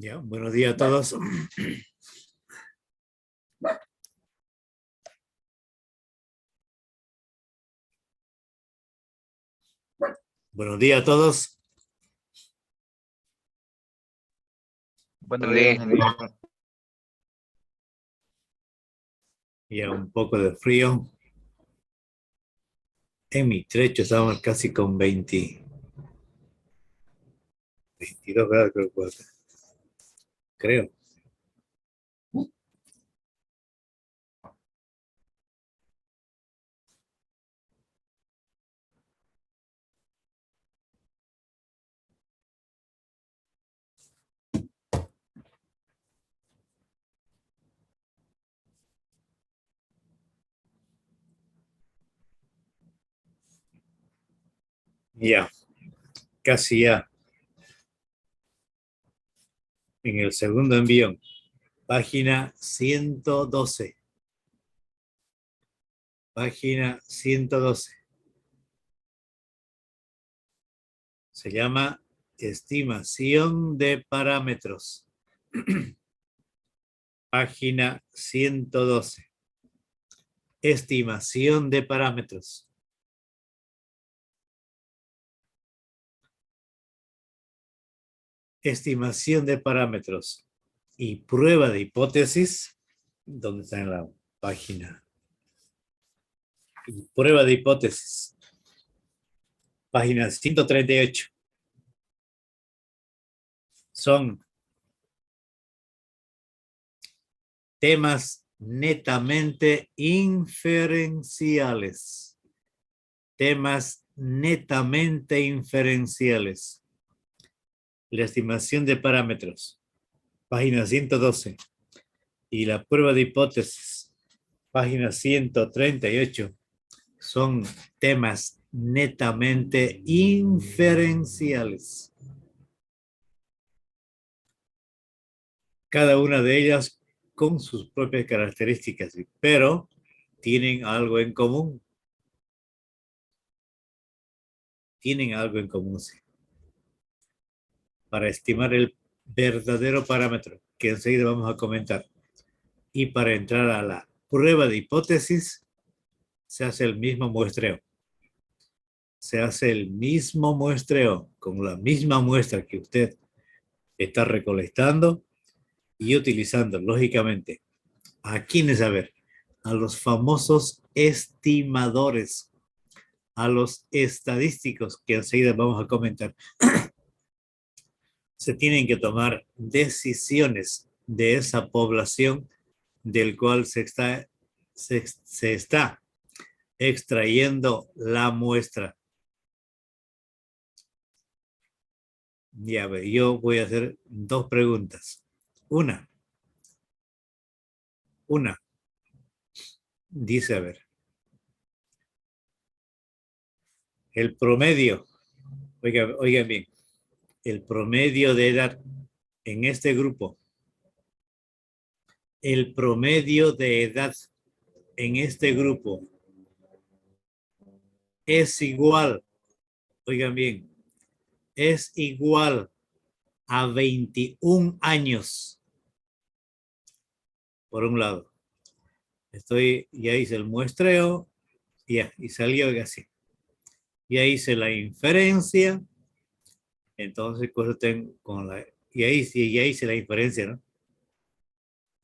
Ya, buenos días a todos. Buenos días a todos. Buenos días. Ya un poco de frío. En mi trecho estamos casi con 22 grados, creo. Ya, casi ya. En el segundo envío, página 112. Página 112. Se llama estimación de parámetros. Página 112. Estimación de parámetros. Estimación de parámetros y prueba de hipótesis. ¿Dónde está en la página? Y prueba de hipótesis. Página 138. Son temas netamente inferenciales. Temas netamente inferenciales. La estimación de parámetros. Página 112. Y la prueba de hipótesis. Página 138. Son temas netamente inferenciales. Cada una de ellas con sus propias características, pero tienen algo en común. Tienen algo en común, sí. Para estimar el verdadero parámetro, que enseguida vamos a comentar. Y para entrar a la prueba de hipótesis, se hace el mismo muestreo. Se hace el mismo muestreo con la misma muestra que usted está recolectando y utilizando, lógicamente, ¿a quiénes? A ver, a los famosos estimadores, a los estadísticos que enseguida vamos a comentar. Se tienen que tomar decisiones de esa población del cual se está extrayendo la muestra. Ya ve, yo voy a hacer dos preguntas. Una, dice, a ver, el promedio, oigan bien, el promedio de edad en este grupo, el promedio de edad en este grupo es igual, oigan bien, es igual a 21 años, por un lado. Ya hice el muestreo, ya, y salió así. Ya hice la inferencia, entonces ya hice la inferencia, ¿no?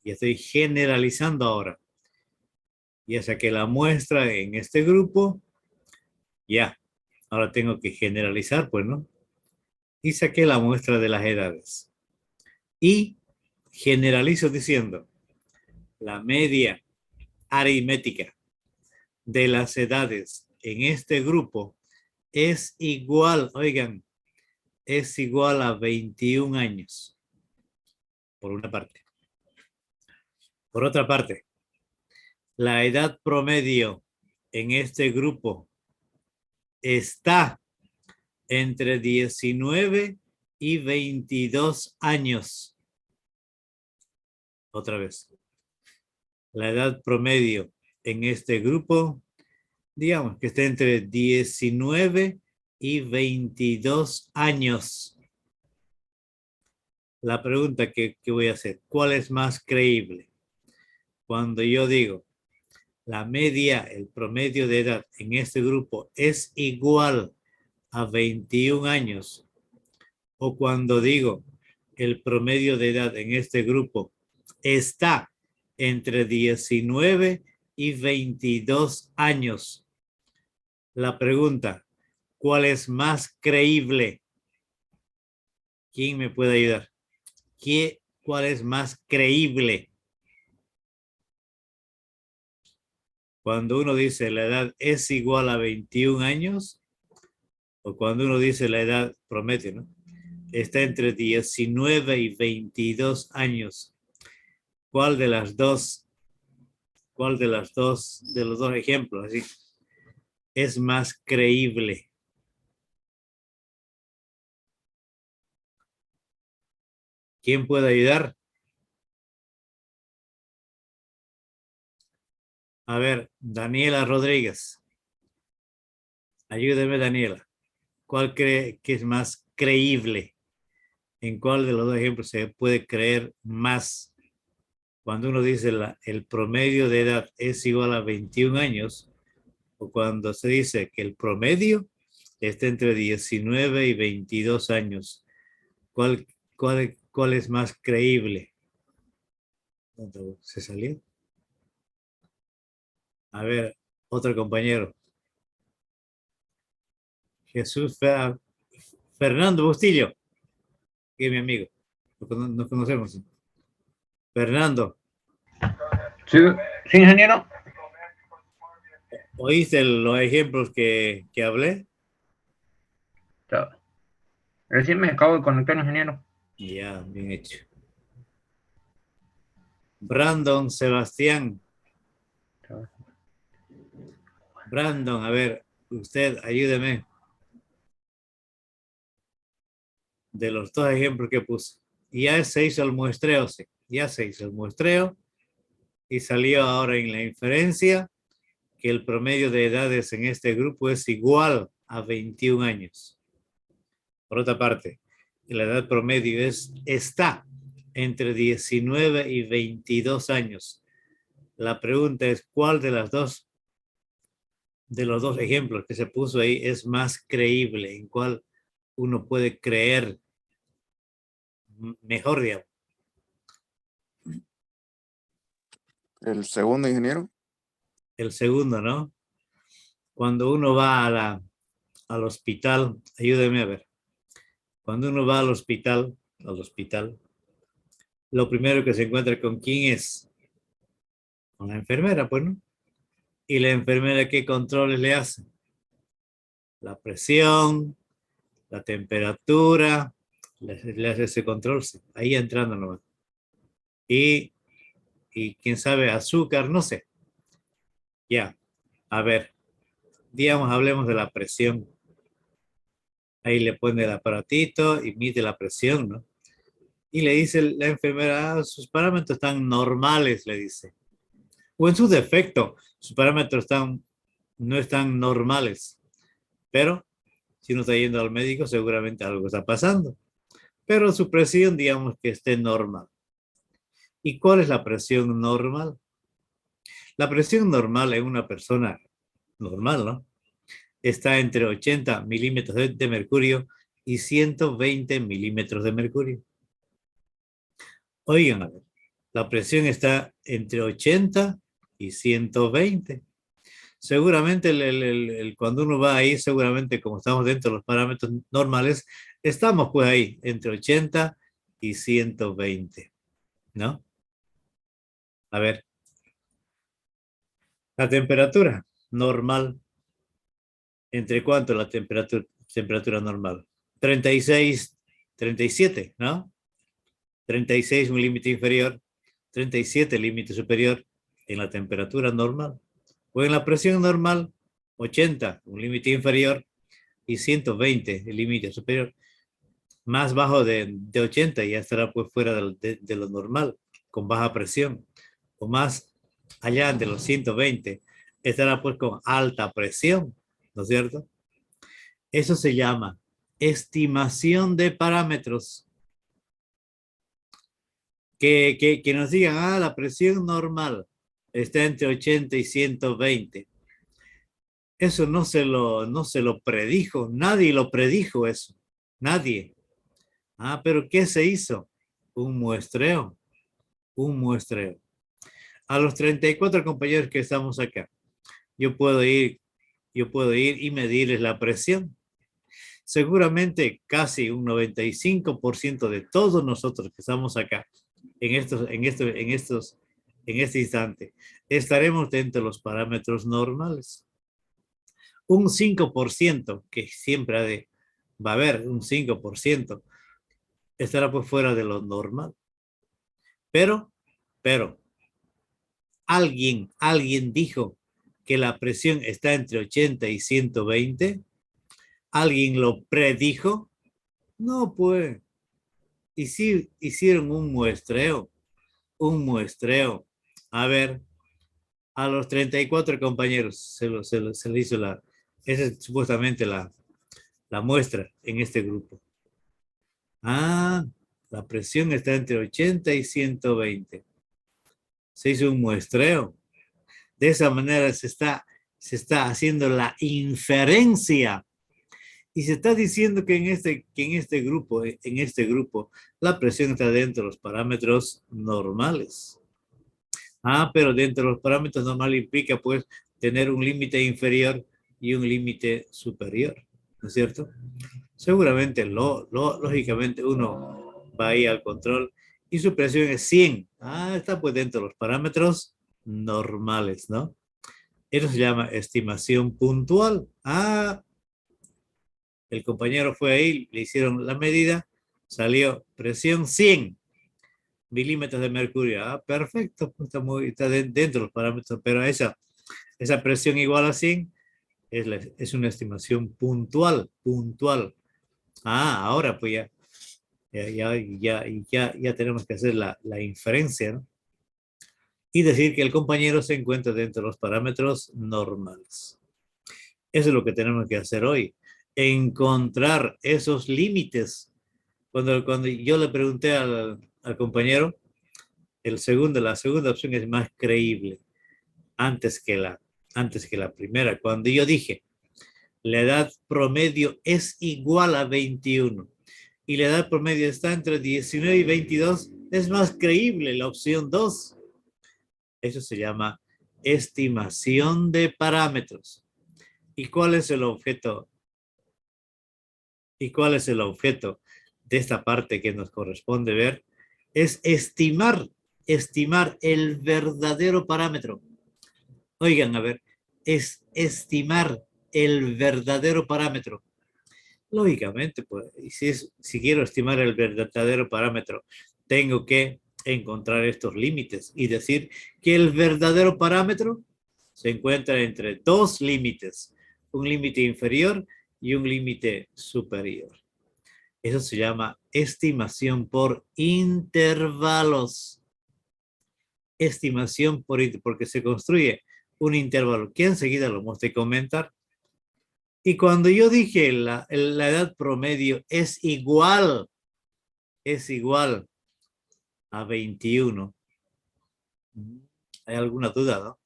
Ya estoy generalizando ahora. Ya saqué la muestra en este grupo, ya. Ahora tengo que generalizar, pues, ¿no? Y saqué la muestra de las edades. Y generalizo diciendo, la media aritmética de las edades en este grupo es igual, oigan, es igual a 21 años, por una parte. Por otra parte, la edad promedio en este grupo está entre 19 y 22 años. Otra vez, la edad promedio en este grupo, digamos que está entre 19 y 22 años. la pregunta que voy a hacer, ¿cuál es más creíble? Cuando yo digo, la media, el promedio de edad en este grupo es igual a 21 años, o cuando digo, el promedio de edad en este grupo está entre 19 y 22 años. La pregunta, ¿cuál es más creíble? ¿Quién me puede ayudar? ¿Cuál es más creíble? Cuando uno dice la edad es igual a 21 años, o cuando uno dice la edad promedio, ¿no? Está entre 19 y 22 años. ¿Cuál de los dos ejemplos así, es más creíble? ¿Quién puede ayudar? A ver, Daniela Rodríguez. Ayúdeme, Daniela. ¿Cuál cree que es más creíble? ¿En cuál de los dos ejemplos se puede creer más? Cuando uno dice el promedio de edad es igual a 21 años, o cuando se dice que el promedio está entre 19 y 22 años. ¿Cuál es más creíble? ¿Se salió? A ver, otro compañero. Fernando Bustillo, que es mi amigo. Nos conocemos. Fernando, Sí, sí, ingeniero. ¿oíste los ejemplos que hablé? Recién me acabo de conectar, ingeniero. Ya, bien hecho. Brandon Sebastián. Brandon, a ver, usted ayúdeme. De los dos ejemplos que puse. Ya se hizo el muestreo, sí. Ya se hizo el muestreo y salió ahora en la inferencia que el promedio de edades en este grupo es igual a 21 años. Por otra parte, la edad promedio está entre 19 y 22 años. La pregunta es, ¿cuál de los dos ejemplos que se puso ahí es más creíble? ¿En cuál uno puede creer mejor, digamos? El segundo, ingeniero. El segundo, ¿no? Cuando uno va al hospital, ayúdeme a ver. Cuando uno va al hospital, lo primero que se encuentra con quién es, con la enfermera, pues, ¿no? Y la enfermera, ¿qué controles le hace? La presión, la temperatura, le hace ese control, sí, ahí entrando nomás. Y quién sabe, azúcar, no sé. Ya, a ver, digamos, hablemos de la presión. Ahí le pone el aparatito y mide la presión, ¿no? Y le dice la enfermera, "Ah, sus parámetros están normales", le dice. O en su defecto, sus parámetros no están normales. Pero si uno está yendo al médico, seguramente algo está pasando. Pero su presión, digamos que esté normal. ¿Y cuál es la presión normal? La presión normal en una persona normal, ¿no? Está entre 80 milímetros de mercurio y 120 milímetros de mercurio. Oigan, a ver, la presión está entre 80 y 120. Seguramente cuando uno va ahí, seguramente como estamos dentro de los parámetros normales, estamos pues ahí entre 80 y 120, ¿no? A ver, la temperatura normal, ¿entre cuánto la temperatura normal? 36, 37, ¿no? 36 un límite inferior, 37 límite superior en la temperatura normal. O en la presión normal, 80, un límite inferior, y 120, el límite superior. Más bajo de 80 ya estará pues fuera de lo normal, con baja presión. O más allá de los 120, estará pues con alta presión, ¿no es cierto? Eso se llama estimación de parámetros. Que nos digan, la presión normal está entre 80 y 120. Eso no se lo predijo, nadie lo predijo eso, nadie. Pero ¿qué se hizo? Un muestreo. A los 34 compañeros que estamos acá, yo puedo ir y medirles la presión. Seguramente casi un 95% de todos nosotros que estamos acá, en este instante, estaremos dentro de los parámetros normales. Un 5%, que siempre va a haber un 5%, estará por fuera de lo normal. Pero, alguien dijo que la presión está entre 80 y 120. ¿Alguien lo predijo? No, pues. Y sí, hicieron un muestreo. A ver, a los 34 compañeros se le hizo esa es supuestamente la muestra en este grupo. La presión está entre 80 y 120. Se hizo un muestreo. De esa manera se está haciendo la inferencia. Y se está diciendo que en este grupo, la presión está dentro de los parámetros normales. Pero dentro de los parámetros normales implica, pues, tener un límite inferior y un límite superior, ¿no es cierto? Seguramente, lógicamente, uno va ahí al control y su presión es 100. Está pues dentro de los parámetros normales, ¿no? Eso se llama estimación puntual. El compañero fue ahí, le hicieron la medida, salió presión 100 milímetros de mercurio. Perfecto, está dentro de los parámetros, pero esa presión igual a 100 es una estimación puntual. Ahora pues ya tenemos que hacer la inferencia, ¿no? Y decir que el compañero se encuentra dentro de los parámetros normales. Eso es lo que tenemos que hacer hoy. Encontrar esos límites. Cuando yo le pregunté al compañero, la segunda opción es más creíble antes que la primera. Cuando yo dije, la edad promedio es igual a 21 y la edad promedio está entre 19 y 22, es más creíble la opción 2. Eso se llama estimación de parámetros. ¿Y cuál es el objeto? De esta parte que nos corresponde ver? Es estimar el verdadero parámetro. Oigan, a ver, es estimar el verdadero parámetro. Lógicamente, pues, si quiero estimar el verdadero parámetro, tengo que encontrar estos límites y decir que el verdadero parámetro se encuentra entre dos límites, un límite inferior y un límite superior. Eso se llama estimación por intervalos. Estimación porque se construye un intervalo que enseguida lo hemos de comentar. Y cuando yo dije la edad promedio es igual a 21, ¿hay alguna duda, no?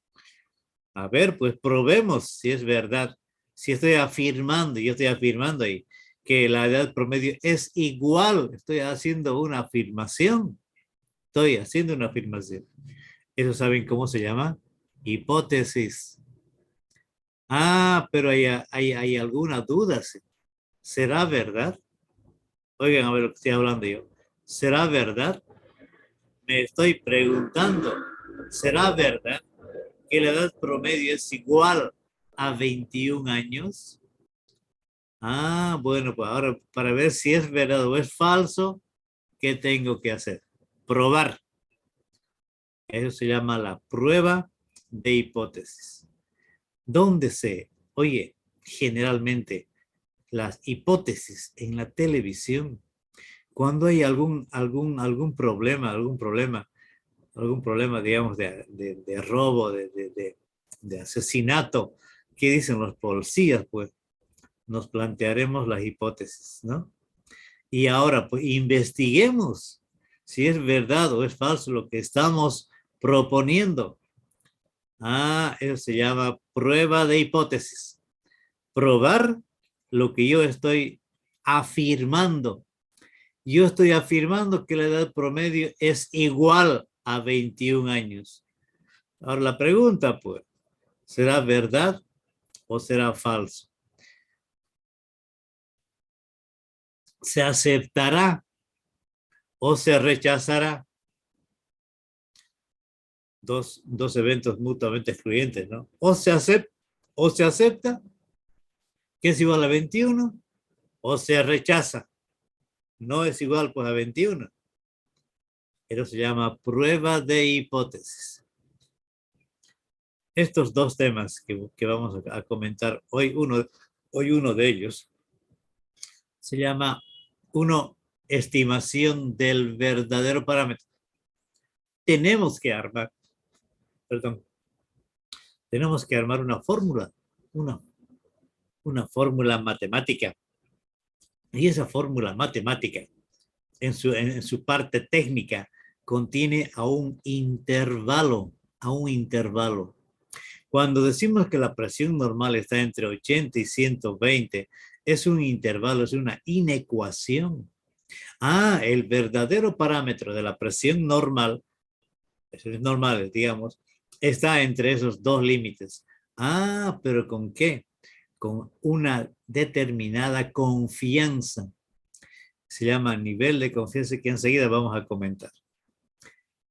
A ver, pues probemos si es verdad. Si yo estoy afirmando ahí que la edad promedio es igual, estoy haciendo una afirmación. ¿Eso saben cómo se llama? Hipótesis. Pero hay alguna duda. ¿Será verdad? Oigan, a ver lo que estoy hablando yo. ¿Será verdad? Me estoy preguntando, ¿será verdad que la edad promedio es igual a 21 años? Bueno, pues ahora para ver si es verdad o es falso, ¿qué tengo que hacer? Probar. Eso se llama la prueba de hipótesis. Oye, generalmente las hipótesis en la televisión, cuando hay algún problema, digamos, de robo, de asesinato, ¿qué dicen los policías? Pues nos plantearemos las hipótesis, ¿no? Y ahora, pues investiguemos si es verdad o es falso lo que estamos proponiendo. Eso se llama prueba de hipótesis. Probar lo que yo estoy afirmando. Yo estoy afirmando que la edad promedio es igual a 21 años. Ahora la pregunta, pues, ¿será verdad o será falso? ¿Se aceptará o se rechazará? Dos eventos mutuamente excluyentes, ¿no? O se acepta que es igual a 21 o se rechaza. No es igual pues a 21. Eso se llama prueba de hipótesis. Estos dos temas que vamos a comentar hoy, uno de ellos se llama estimación del verdadero parámetro. Tenemos que armar una fórmula, una fórmula matemática. Y esa fórmula matemática, en su parte técnica, contiene a un intervalo. Cuando decimos que la presión normal está entre 80 y 120, es un intervalo, es una inecuación. El verdadero parámetro de la presión normal, presiones normales, digamos, está entre esos dos límites. ¿Pero con qué? Con una determinada confianza. Se llama nivel de confianza que enseguida vamos a comentar.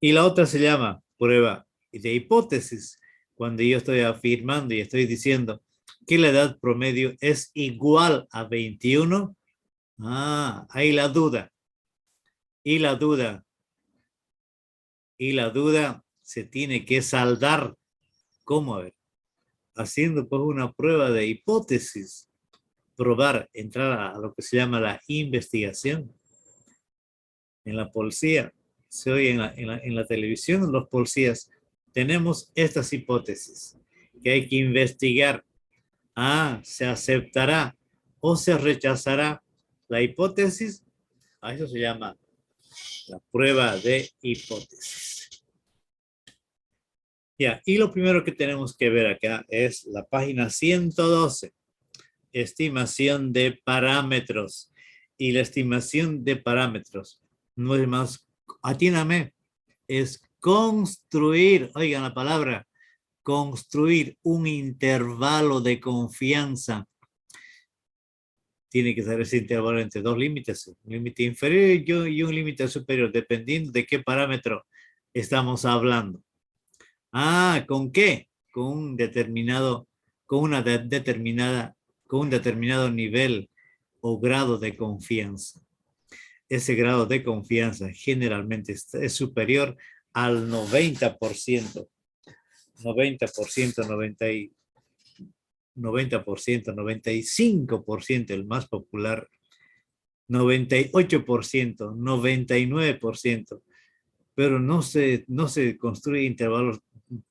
Y la otra se llama prueba de hipótesis, cuando yo estoy afirmando y estoy diciendo que la edad promedio es igual a 21. Hay la duda. Y la duda se tiene que saldar. ¿Cómo? A ver, haciendo pues una prueba de hipótesis. Probar, entrar a lo que se llama la investigación. En la policía, se oye en la televisión, los policías, tenemos estas hipótesis que hay que investigar. ¿Se aceptará o se rechazará la hipótesis? A eso se llama la prueba de hipótesis. Y lo primero que tenemos que ver acá es la página 112, estimación de parámetros. Y la estimación de parámetros no es más, atíname, es construir, oigan la palabra, construir un intervalo de confianza. Tiene que ser ese intervalo entre dos límites, un límite inferior y un límite superior, dependiendo de qué parámetro estamos hablando. ¿Con qué? Con un determinado nivel o grado de confianza. Ese grado de confianza generalmente es superior al 90%. 90%, 95%, el más popular, 98%, 99%, pero no se construye intervalos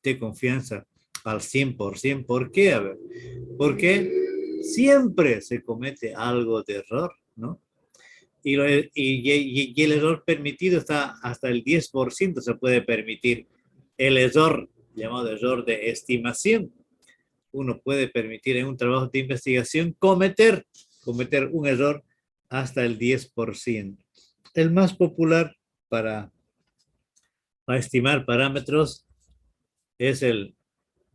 de confianza al 100%. ¿Por qué? A ver, porque siempre se comete algo de error, ¿no? Y el error permitido está hasta el 10%, se puede permitir. El error, llamado error de estimación, uno puede permitir en un trabajo de investigación cometer un error hasta el 10%. El más popular para estimar parámetros es el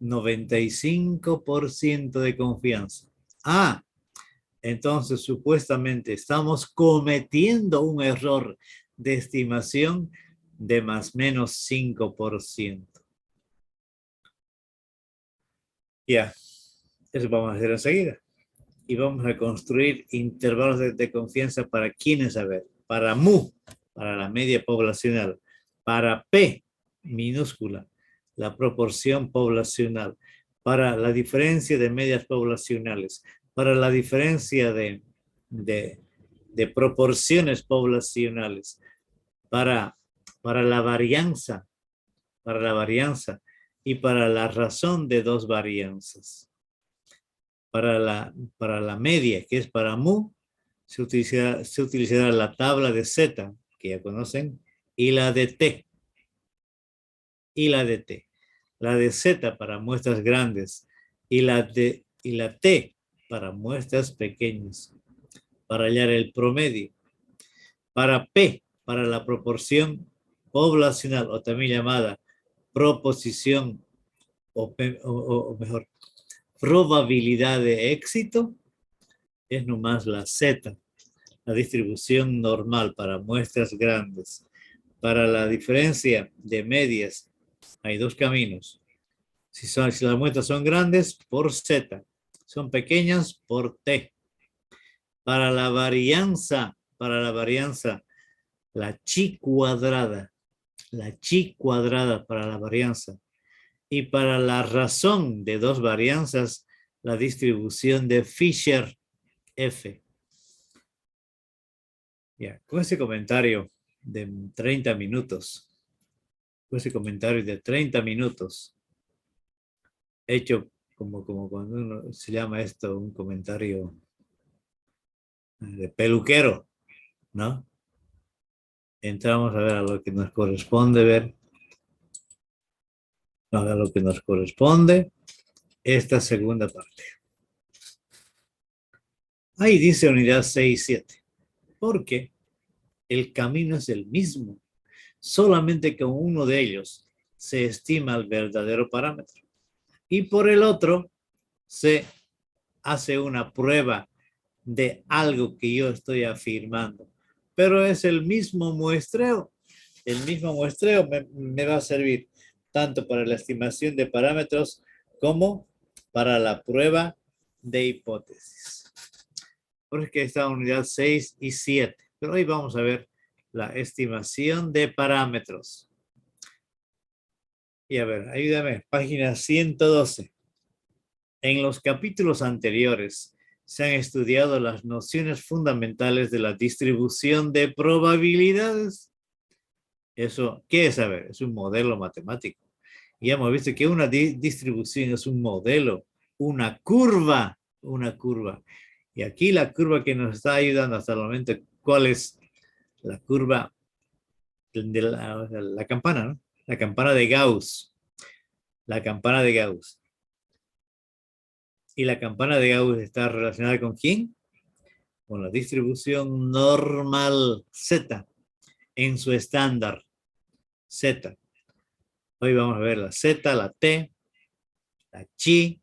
95% de confianza. Entonces supuestamente estamos cometiendo un error de estimación de más o menos 5%. Eso vamos a hacer enseguida. Y vamos a construir intervalos de confianza para quiénes, a ver, para mu, para la media poblacional, para p, minúscula, la proporción poblacional, para la diferencia de medias poblacionales, para la diferencia de proporciones poblacionales, para la varianza, y para la razón de dos varianzas. Para la media, que es para mu, se utilizará la tabla de Z, que ya conocen, y la de T. Y la de T. La de Z para muestras grandes y la T para muestras pequeñas, para hallar el promedio. Para P, para la proporción poblacional, o también llamada proposición, o mejor, probabilidad de éxito, es nomás la Z, la distribución normal para muestras grandes. Para la diferencia de medias, hay dos caminos. Si las muestras son grandes, por Z. Son pequeñas, por T. Para la varianza, la chi cuadrada para la varianza. Y para la razón de dos varianzas, la distribución de Fisher F. Ya, con ese comentario de 30 minutos, hecho como cuando uno se llama esto un comentario de peluquero, ¿no? Entramos a ver a lo que nos corresponde ver. A lo que nos corresponde esta segunda parte. Ahí dice unidad 6 y 7. Porque el camino es el mismo. Solamente con uno de ellos se estima el verdadero parámetro. Y por el otro se hace una prueba de algo que yo estoy afirmando. Pero es el mismo muestreo. El mismo muestreo me va a servir tanto para la estimación de parámetros como para la prueba de hipótesis. Por eso es que está unidad 6 y 7. Pero hoy vamos a ver la estimación de parámetros. Y a ver, ayúdame, página 112. En los capítulos anteriores se han estudiado las nociones fundamentales de la distribución de probabilidades. Eso, ¿qué es? A ver, es un modelo matemático. Y hemos visto que una distribución es un modelo, una curva. Y aquí la curva que nos está ayudando hasta el momento, ¿cuál es? La curva de la campana, ¿no? La campana de Gauss. La campana de Gauss. ¿Y la campana de Gauss está relacionada con quién? Con la distribución normal Z en su estándar Z. Hoy vamos a ver la Z, la T, la chi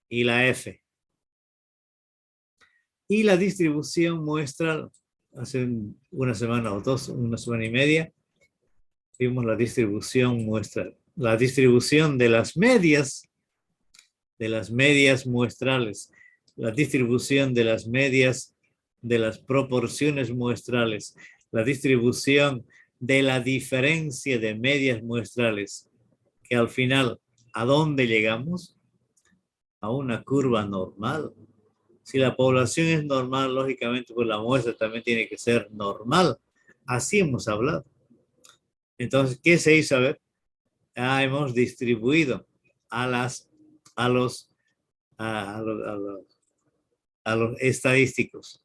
y la F. Y la distribución muestral, hace una semana o dos, una semana y media, vimos la distribución muestral. La distribución de las medias muestrales, la distribución de las medias de las proporciones muestrales, la distribución de la diferencia de medias muestrales, que al final, ¿a dónde llegamos? A una curva normal. Si la población es normal, lógicamente, pues la muestra también tiene que ser normal. Así hemos hablado. Entonces, ¿qué se hizo? A ver, hemos distribuido a los estadísticos.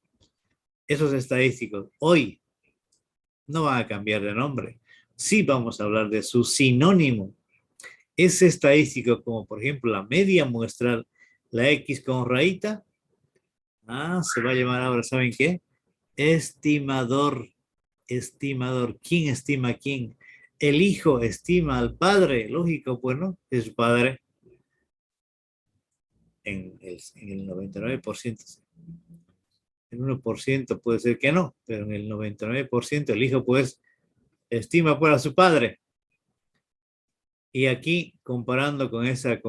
Esos estadísticos hoy no van a cambiar de nombre. Sí vamos a hablar de su sinónimo. Ese estadístico, como por ejemplo la media muestral, la X con rayita, se va a llamar ahora, ¿saben qué? Estimador. ¿Quién estima a quién? El hijo estima al padre, lógico, pues no, es su padre. En el 99%. El 1% puede ser que no, pero en el 99% el hijo pues estima por a su padre. Y aquí, comparando con ese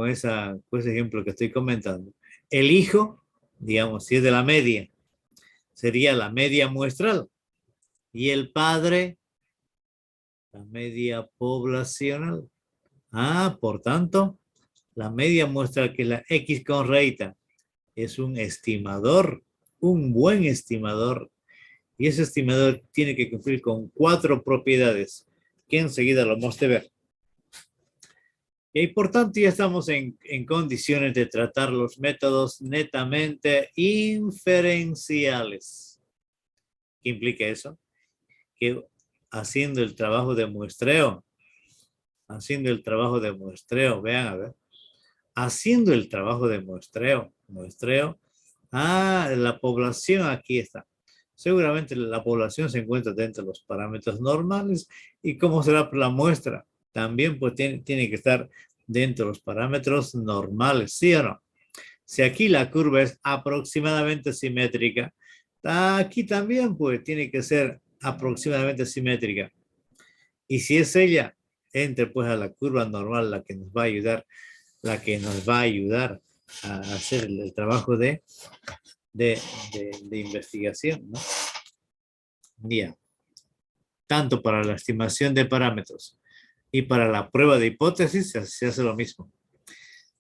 ejemplo que estoy comentando, el hijo, digamos, si es de la media, sería la media muestral. Y el padre, la media poblacional. Por tanto, la media muestral, que es la X con rayita, es un estimador, un buen estimador. Y ese estimador tiene que cumplir con 4 propiedades que enseguida lo vamos a ver. Y por tanto ya estamos en condiciones de tratar los métodos netamente inferenciales. ¿Qué implica eso? Que haciendo el trabajo de muestreo. Haciendo el trabajo de muestreo. Vean, a ver. Haciendo el trabajo de muestreo. Muestreo. Ah, la población aquí está. Seguramente la población se encuentra dentro de los parámetros normales. ¿Y cómo será la muestra? También pues tiene que estar dentro de los parámetros normales, ¿sí o no? Si aquí la curva es aproximadamente simétrica, aquí también pues tiene que ser aproximadamente simétrica. Y si es ella, entre pues a la curva normal, la que nos va a ayudar, a hacer el trabajo de investigación, ¿no? Bien. Tanto para la estimación de parámetros y para la prueba de hipótesis se hace lo mismo.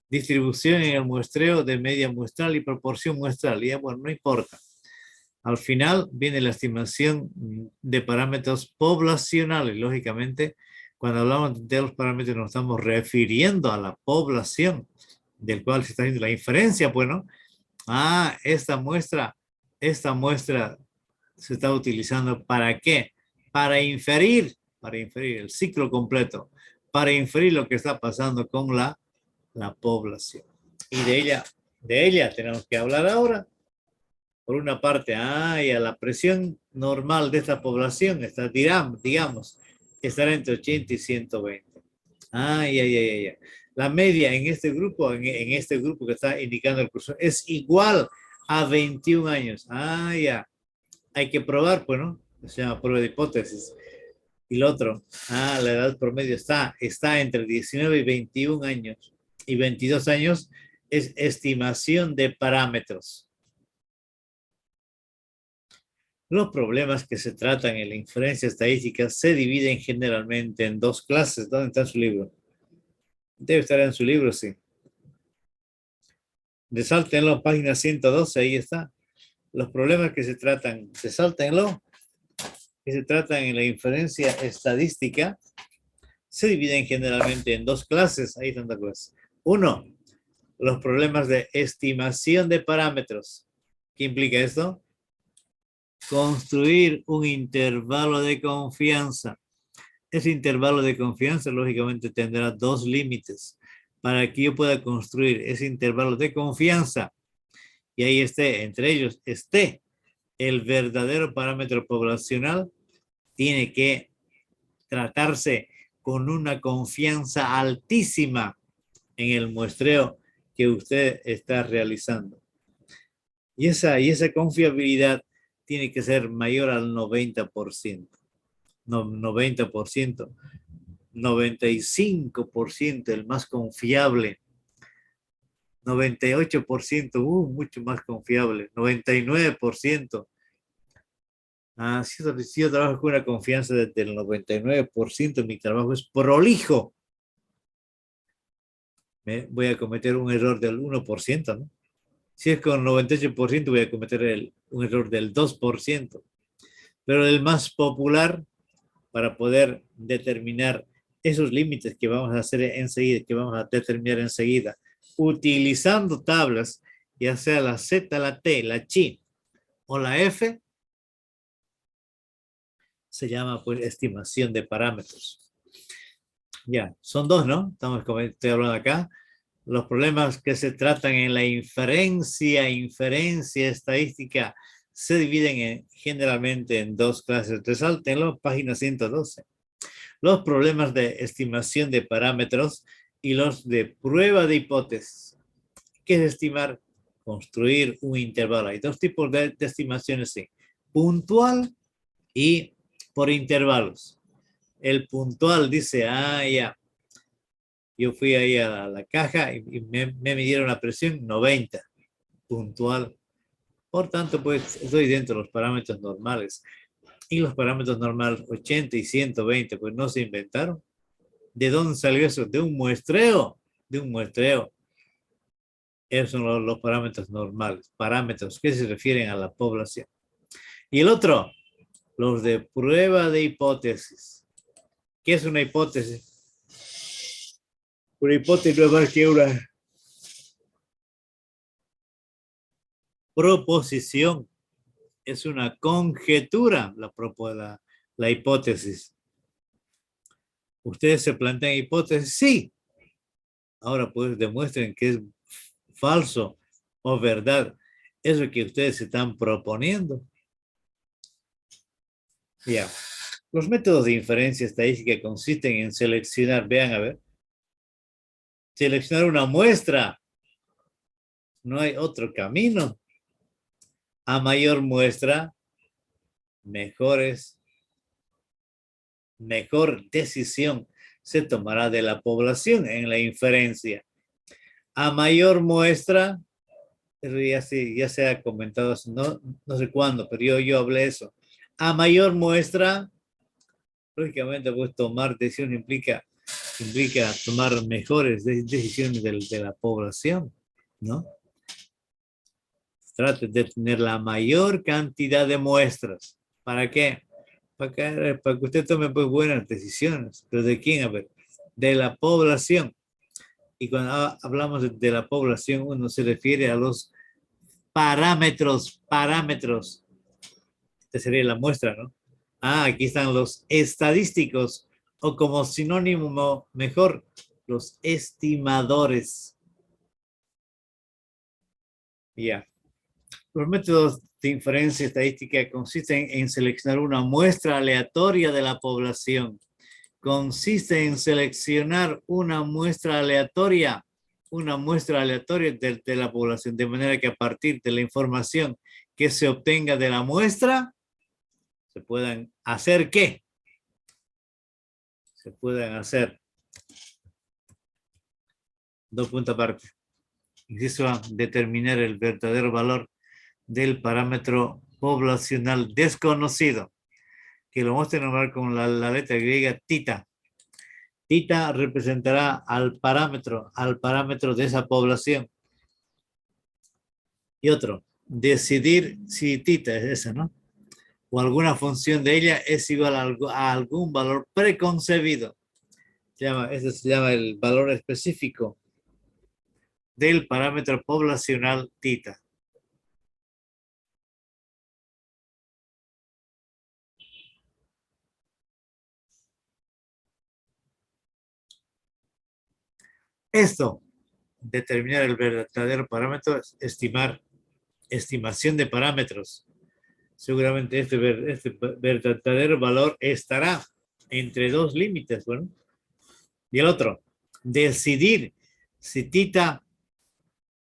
Distribución en el muestreo de media muestral y proporción muestral. Y bueno, no importa. Al final viene la estimación de parámetros poblacionales. Lógicamente, cuando hablamos de los parámetros nos estamos refiriendo a la población del cual se está haciendo la inferencia. Bueno, esta muestra se está utilizando ¿para qué? Para inferir el ciclo completo, para inferir lo que está pasando con la población. Y de ella tenemos que hablar ahora. Por una parte, ya la presión normal de esta población está, digamos, estará entre 80 y 120. Ya. La media en este grupo, en este grupo que está indicando el cursor, es igual a 21 años. Ya. Hay que probar, pues, ¿no? Se llama prueba de hipótesis. Y lo otro, la edad promedio está entre 19 y 21 años. Y 22 años es estimación de parámetros. Los problemas que se tratan en la inferencia estadística se dividen generalmente en dos clases. ¿Dónde está su libro? Debe estar en su libro, sí. Resáltenlo, página 112, ahí está. Los problemas que se tratan, resáltenlo, que se tratan en la inferencia estadística, se dividen generalmente en dos clases. Ahí están las clases. Uno, los problemas de estimación de parámetros. ¿Qué implica esto? Construir un intervalo de confianza. Ese intervalo de confianza, lógicamente, tendrá dos límites. Para que yo pueda construir ese intervalo de confianza y ahí entre ellos esté el verdadero parámetro poblacional, tiene que tratarse con una confianza altísima en el muestreo que usted está realizando. Y esa confiabilidad tiene que ser mayor al 90%. No, 90%. 95%, el más confiable. 98%, mucho más confiable. 99%. Si yo trabajo con una confianza desde el 99%, mi trabajo es prolijo. Voy a cometer un error del 1%, ¿no? Si es con 98%, voy a cometer un error del 2%. Pero el más popular, para poder determinar esos límites que vamos a hacer enseguida, que vamos a determinar enseguida, utilizando tablas, ya sea la Z, la T, la Chi o la F, se llama pues estimación de parámetros. Ya, son dos, ¿no? Estoy hablando acá. Los problemas que se tratan en la inferencia estadística se dividen generalmente en dos clases. Resáltenlo, página 112. Los problemas de estimación de parámetros y los de prueba de hipótesis. ¿Qué es estimar? Construir un intervalo. Hay dos tipos de estimaciones, sí. Puntual y por intervalos. El puntual dice, ya. Yo fui ahí a la caja y me midieron la presión 90, puntual. Por tanto, pues estoy dentro de los parámetros normales. Y los parámetros normales 80 y 120, pues no se inventaron. ¿De dónde salió eso? De un muestreo. De un muestreo. Esos son los parámetros normales. Parámetros que se refieren a la población. Y el otro, los de prueba de hipótesis. ¿Qué es una hipótesis? Una hipótesis no es más que una proposición. Es una conjetura. La la hipótesis. ¿Ustedes se plantean hipótesis? Sí. Ahora pues demuestren que es falso o verdad eso que ustedes se están proponiendo. Ya. Los métodos de inferencia estadística consisten en seleccionar, vean a ver, seleccionar una muestra. No hay otro camino. A mayor muestra, mejor decisión se tomará de la población en la inferencia. A mayor muestra, ya se ha comentado, no sé cuándo, pero yo hablé eso. A mayor muestra, lógicamente, pues tomar decisiones implica tomar mejores decisiones de la población, ¿no? Trate de tener la mayor cantidad de muestras. ¿Para qué? Para que usted tome pues buenas decisiones. ¿Pero de quién? A ver, de la población. Y cuando hablamos de la población, uno se refiere a los parámetros. Esta sería la muestra, ¿no? Aquí están los estadísticos, o como sinónimo mejor, los estimadores. Ya. Los métodos de inferencia estadística consisten en seleccionar una muestra aleatoria de la población. Consiste en seleccionar una muestra aleatoria de la población, de manera que a partir de la información que se obtenga de la muestra, se puedan hacer ¿qué? Se puedan hacer dos puntos aparte. Inciso A, determinar el verdadero valor del parámetro poblacional desconocido, que lo vamos a nombrar con la letra griega tita. Tita representará al parámetro de esa población. Y otro, decidir si tita es esa, ¿no? O alguna función de ella es igual a algún valor preconcebido. Ese se llama el valor específico del parámetro poblacional tita. Esto, determinar el verdadero parámetro, estimación de parámetros. Seguramente este verdadero valor estará entre dos límites, bueno. Y el otro, decidir si tita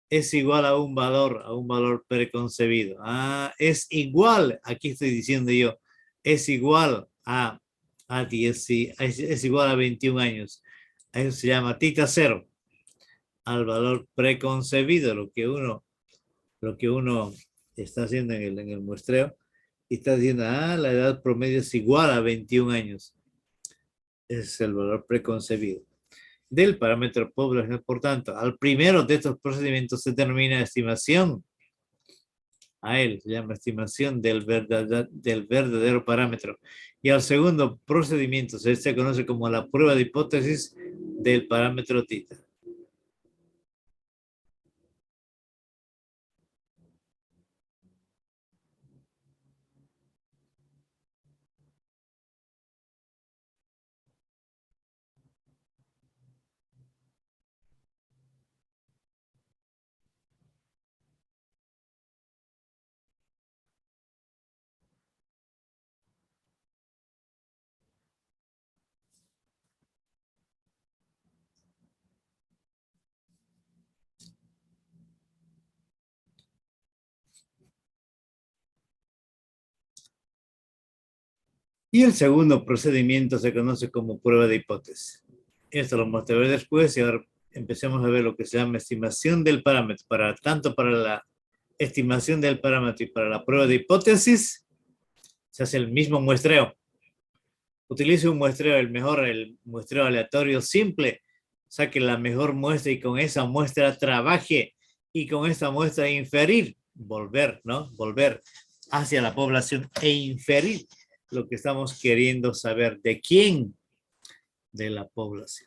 es igual a un valor preconcebido. Es igual, aquí estoy diciendo yo, es igual a 10, es igual a 21 años. Eso se llama tita cero, al valor preconcebido, lo que uno está haciendo en el muestreo, y está diciendo, la edad promedio es igual a 21 años. Ese es el valor preconcebido del parámetro poblacional. Por tanto, al primero de estos procedimientos se denomina estimación. A él se llama estimación del verdadero parámetro. Y al segundo procedimiento se conoce como la prueba de hipótesis del parámetro tita. Y el segundo procedimiento se conoce como prueba de hipótesis. Esto lo vamos a ver después, y ahora empecemos a ver lo que se llama estimación del parámetro. Tanto para la estimación del parámetro y para la prueba de hipótesis, se hace el mismo muestreo. Utilice un muestreo, el muestreo aleatorio simple. Saque la mejor muestra y con esa muestra trabaje, y con esa muestra inferir, volver hacia la población e inferir lo que estamos queriendo saber. ¿De quién? De la población.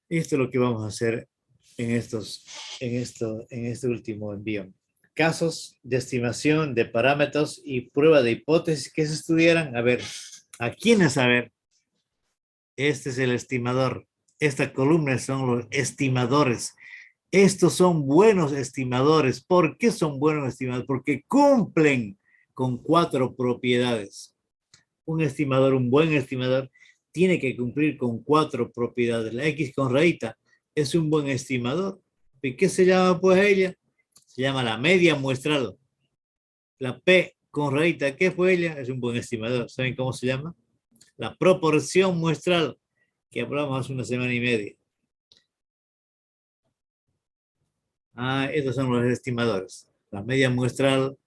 Esto es lo que vamos a hacer en este último envío. casos de estimación de parámetros y prueba de hipótesis que se estudiaran. A ver, ¿a quiénes? A ver, este es el estimador. Esta columna son los estimadores. Estos son buenos estimadores. ¿Por qué son buenos estimadores? Porque cumplen con 4 propiedades. Un estimador, un buen estimador, tiene que cumplir con 4 propiedades. La X con rayita es un buen estimador. ¿Y qué se llama pues ella? Se llama la media muestral. La P con rayita, ¿qué fue ella? Es un buen estimador. ¿Saben cómo se llama? La proporción muestral, que hablamos hace una semana y media. Estos son los estimadores. La media muestral,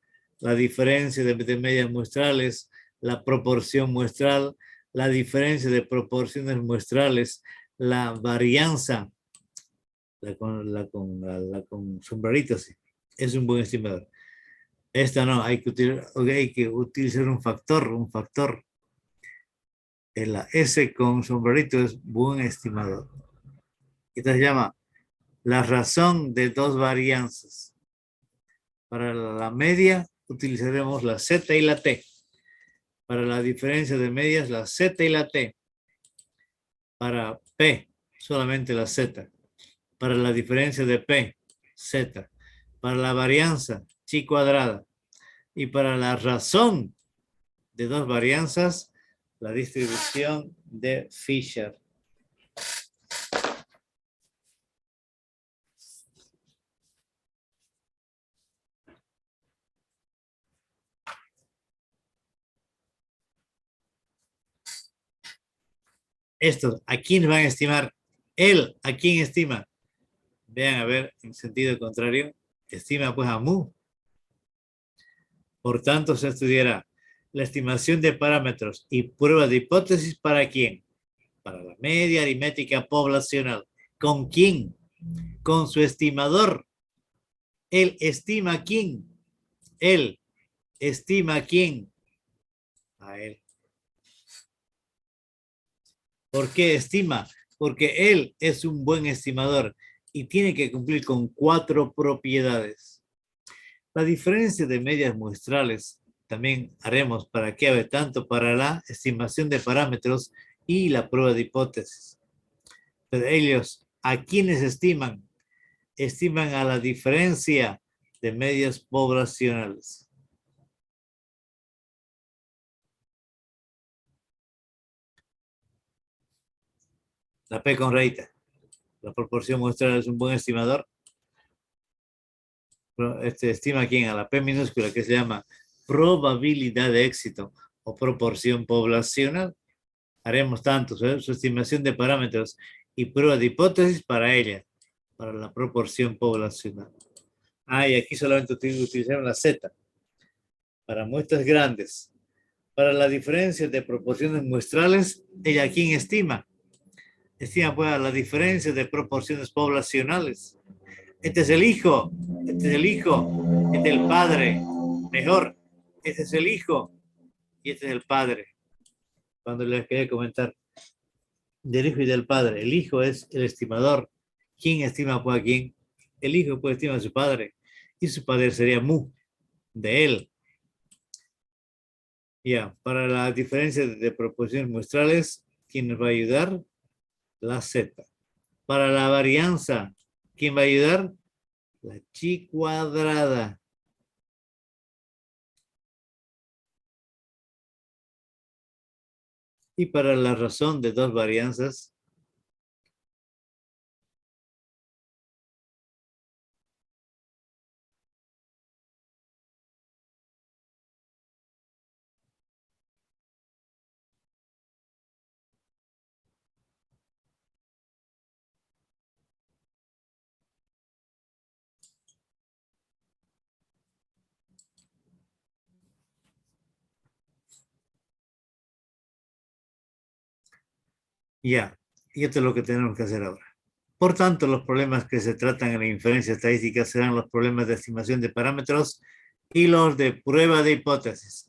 la diferencia de medias muestrales, la proporción muestral, la diferencia de proporciones muestrales, la varianza, la con sombreritos, sí, es un buen estimador. Esta no, hay que utilizar un factor. La S con sombrerito es buen estimador. Esta se llama la razón de 2 varianzas. Para la media utilizaremos la Z y la T. Para la diferencia de medias, la Z y la T. Para P, solamente la Z. Para la diferencia de P, Z. Para la varianza, chi cuadrada. Y para la razón de 2 varianzas, la distribución de Fisher. Estos, ¿a quién van a estimar? Él, ¿a quién estima? Vean, a ver, en sentido contrario, estima pues a mu. Por tanto, se estudiará la estimación de parámetros y prueba de hipótesis ¿para quién? Para la media aritmética poblacional. ¿Con quién? Con su estimador. Él estima a quién. Él estima a quién. A él. ¿Por qué estima? Porque él es un buen estimador y tiene que cumplir con 4 propiedades. La diferencia de medias muestrales también haremos para que haya tanto para la estimación de parámetros y la prueba de hipótesis. Pero ellos, ¿a quiénes estiman? Estiman a la diferencia de medias poblacionales. La P con rayita. La proporción muestral es un buen estimador. Estima a quién, a la P minúscula, que se llama probabilidad de éxito o proporción poblacional. Haremos tanto su estimación de parámetros y prueba de hipótesis para ella, para la proporción poblacional. Y aquí solamente utilizamos la Z. Para muestras grandes. Para la diferencia de proporciones muestrales, ¿ella a quién estima? Estima pues la diferencia de proporciones poblacionales. Este es el hijo, este es el hijo, este es el padre. Mejor, este es el hijo y este es el padre. Cuando les quería comentar del hijo y del padre, el hijo es el estimador. ¿Quién estima pues a quién? El hijo pues estima a su padre y su padre sería mu, de él. Para la diferencia de proporciones muestrales, ¿quién nos va a ayudar? La Z. Para la varianza, ¿quién va a ayudar? La chi cuadrada. Y para la razón de 2 varianzas, y esto es lo que tenemos que hacer ahora. Por tanto, los problemas que se tratan en la inferencia estadística serán los problemas de estimación de parámetros y los de prueba de hipótesis.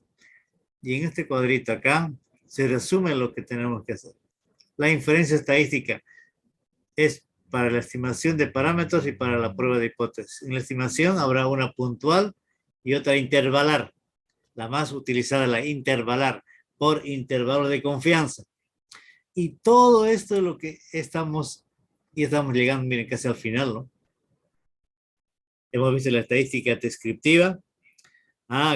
Y en este cuadrito acá se resume lo que tenemos que hacer. La inferencia estadística es para la estimación de parámetros y para la prueba de hipótesis. En la estimación habrá una puntual y otra intervalar. La más utilizada, la intervalar, por intervalo de confianza. Y todo esto es lo que estamos llegando, miren, casi al final, ¿no? Hemos visto la estadística descriptiva,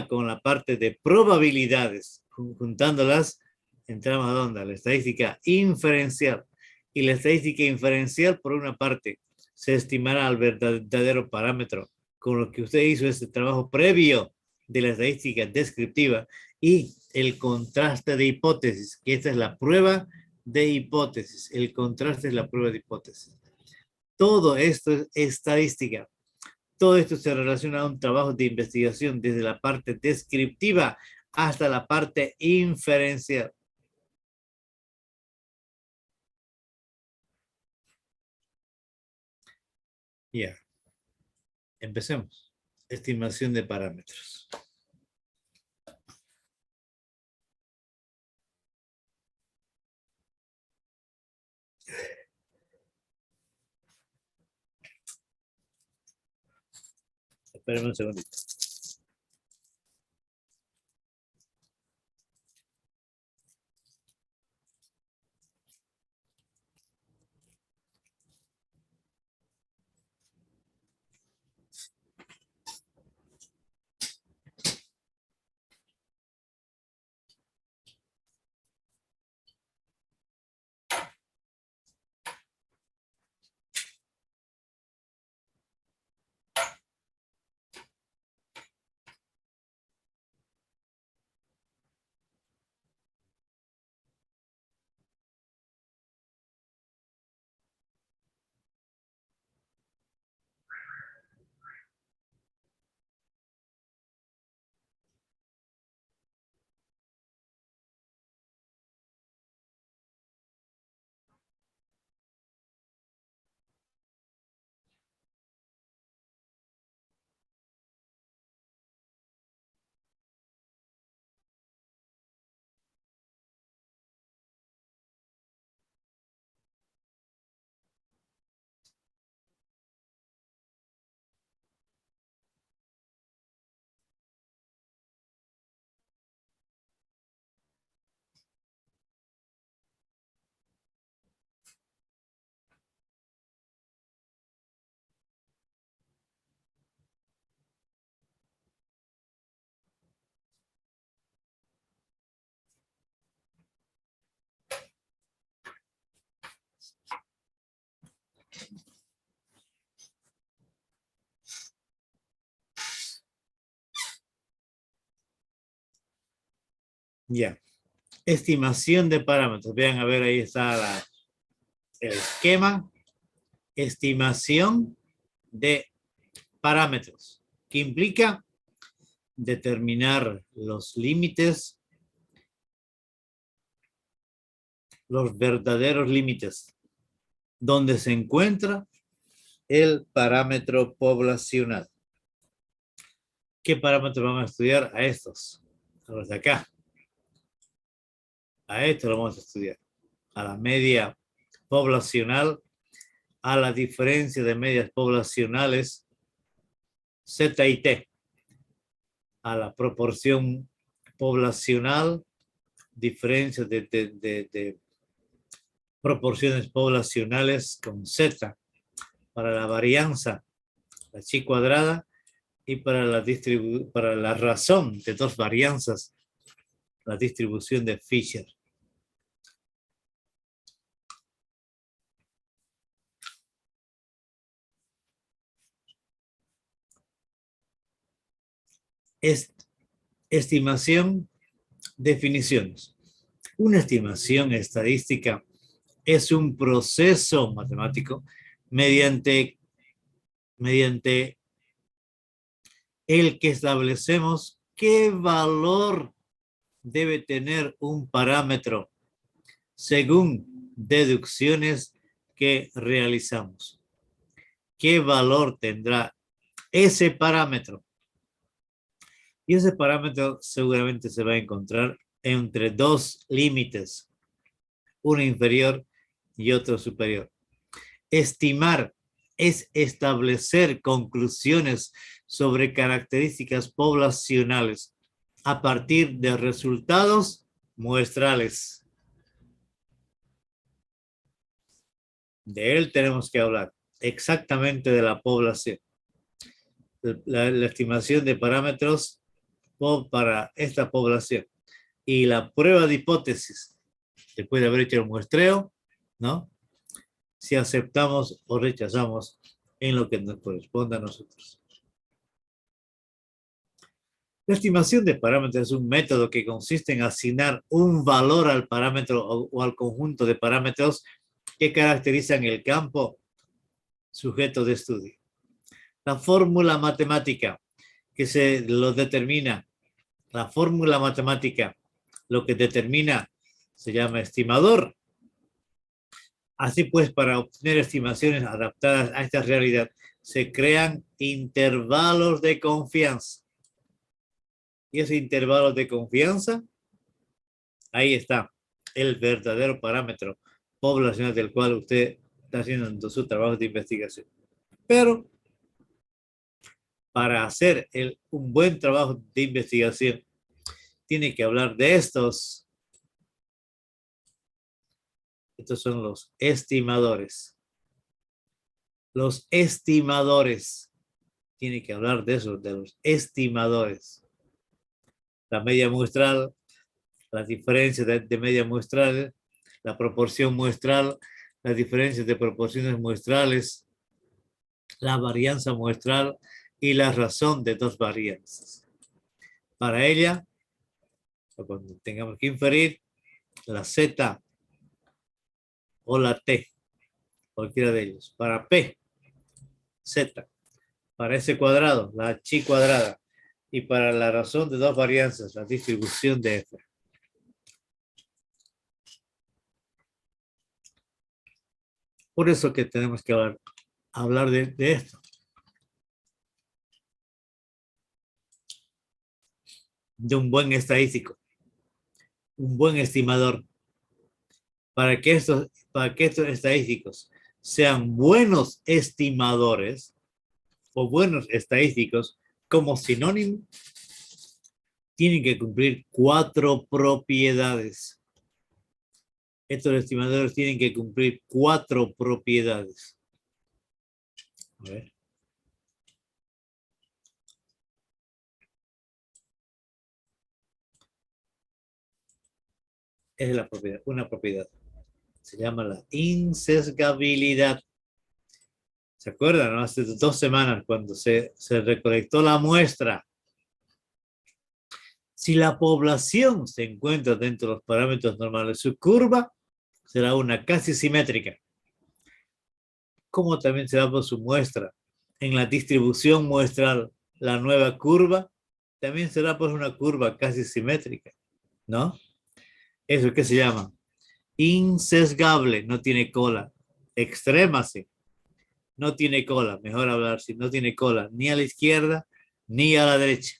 con la parte de probabilidades, juntándolas, entramos a dónde, la estadística inferencial. Y la estadística inferencial, por una parte, se estimará al verdadero parámetro, con lo que usted hizo este trabajo previo de la estadística descriptiva y el contraste de hipótesis, que esta es la prueba de hipótesis. El contraste es la prueba de hipótesis. Todo esto es estadística. Todo esto se relaciona a un trabajo de investigación desde la parte descriptiva hasta la parte inferencial. Ya. Empecemos. Estimación de parámetros. Espérenme un segundito. Ya. Estimación de parámetros. Vean, a ver, ahí está el esquema. Estimación de parámetros, que implica determinar los límites, los verdaderos límites, donde se encuentra el parámetro poblacional. ¿Qué parámetros vamos a estudiar? A estos, a los de acá. A esto lo vamos a estudiar. A la media poblacional, a la diferencia de medias poblacionales, Z y T, a la proporción poblacional, diferencia de proporciones poblacionales con Z, para la varianza, la chi cuadrada, y para la razón de dos varianzas, la distribución de Fisher. Estimación, definiciones. Una estimación estadística es un proceso matemático mediante el que establecemos qué valor debe tener un parámetro según deducciones que realizamos. ¿Qué valor tendrá ese parámetro? Y ese parámetro seguramente se va a encontrar entre dos límites, uno inferior y otro superior. Estimar es establecer conclusiones sobre características poblacionales a partir de resultados muestrales. De él tenemos que hablar, exactamente de la población. La estimación de parámetros para esta población. Y la prueba de hipótesis, después de haber hecho el muestreo, ¿no? Si aceptamos o rechazamos en lo que nos corresponda a nosotros. La estimación de parámetros es un método que consiste en asignar un valor al parámetro o al conjunto de parámetros que caracterizan el campo sujeto de estudio. La fórmula matemática que se lo determina, la fórmula matemática lo que determina se llama estimador. Así pues, para obtener estimaciones adaptadas a esta realidad, se crean intervalos de confianza. Y ese intervalo de confianza, ahí está, el verdadero parámetro poblacional del cual usted está haciendo su trabajo de investigación. Pero para hacer un buen trabajo de investigación, tiene que hablar de estos. Estos son los estimadores. Los estimadores. Tiene que hablar de eso, de los estimadores. La media muestral, las diferencias de media muestral, la proporción muestral, las diferencias de proporciones muestrales, la varianza muestral y la razón de dos varianzas. Para ella, cuando tengamos que inferir, la Z o la T, cualquiera de ellos. Para P, Z. Para S cuadrado, la chi cuadrada. Y para la razón de dos varianzas, la distribución de F. Por eso que tenemos que hablar de esto. De un buen estadístico. Un buen estimador. Para que estos estadísticos sean buenos estimadores o buenos estadísticos como sinónimo, tienen que cumplir 4 propiedades. Estos estimadores tienen que cumplir 4 propiedades. A ver. Es la propiedad, una propiedad. Se llama la insesgabilidad. ¿Se acuerdan? ¿No? Hace 2 semanas cuando se recolectó la muestra. Si la población se encuentra dentro de los parámetros normales, su curva será una casi simétrica. Como también será por su muestra. En la distribución muestral, la nueva curva también será por una curva casi simétrica, ¿no? ¿Eso qué se llama? Insesgable, no tiene cola. Extrema, sí. No tiene cola, mejor hablar, si no tiene cola ni a la izquierda ni a la derecha.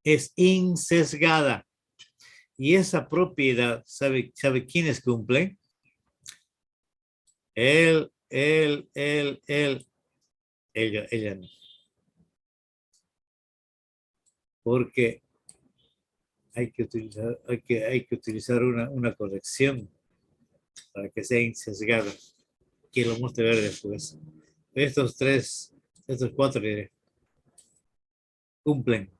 Es insesgada. Y esa propiedad, ¿sabe quiénes cumplen? Ella no. Porque hay que utilizar una corrección para que sea insesgada. Que lo muestre ver después. Estos 4 diré, cumplen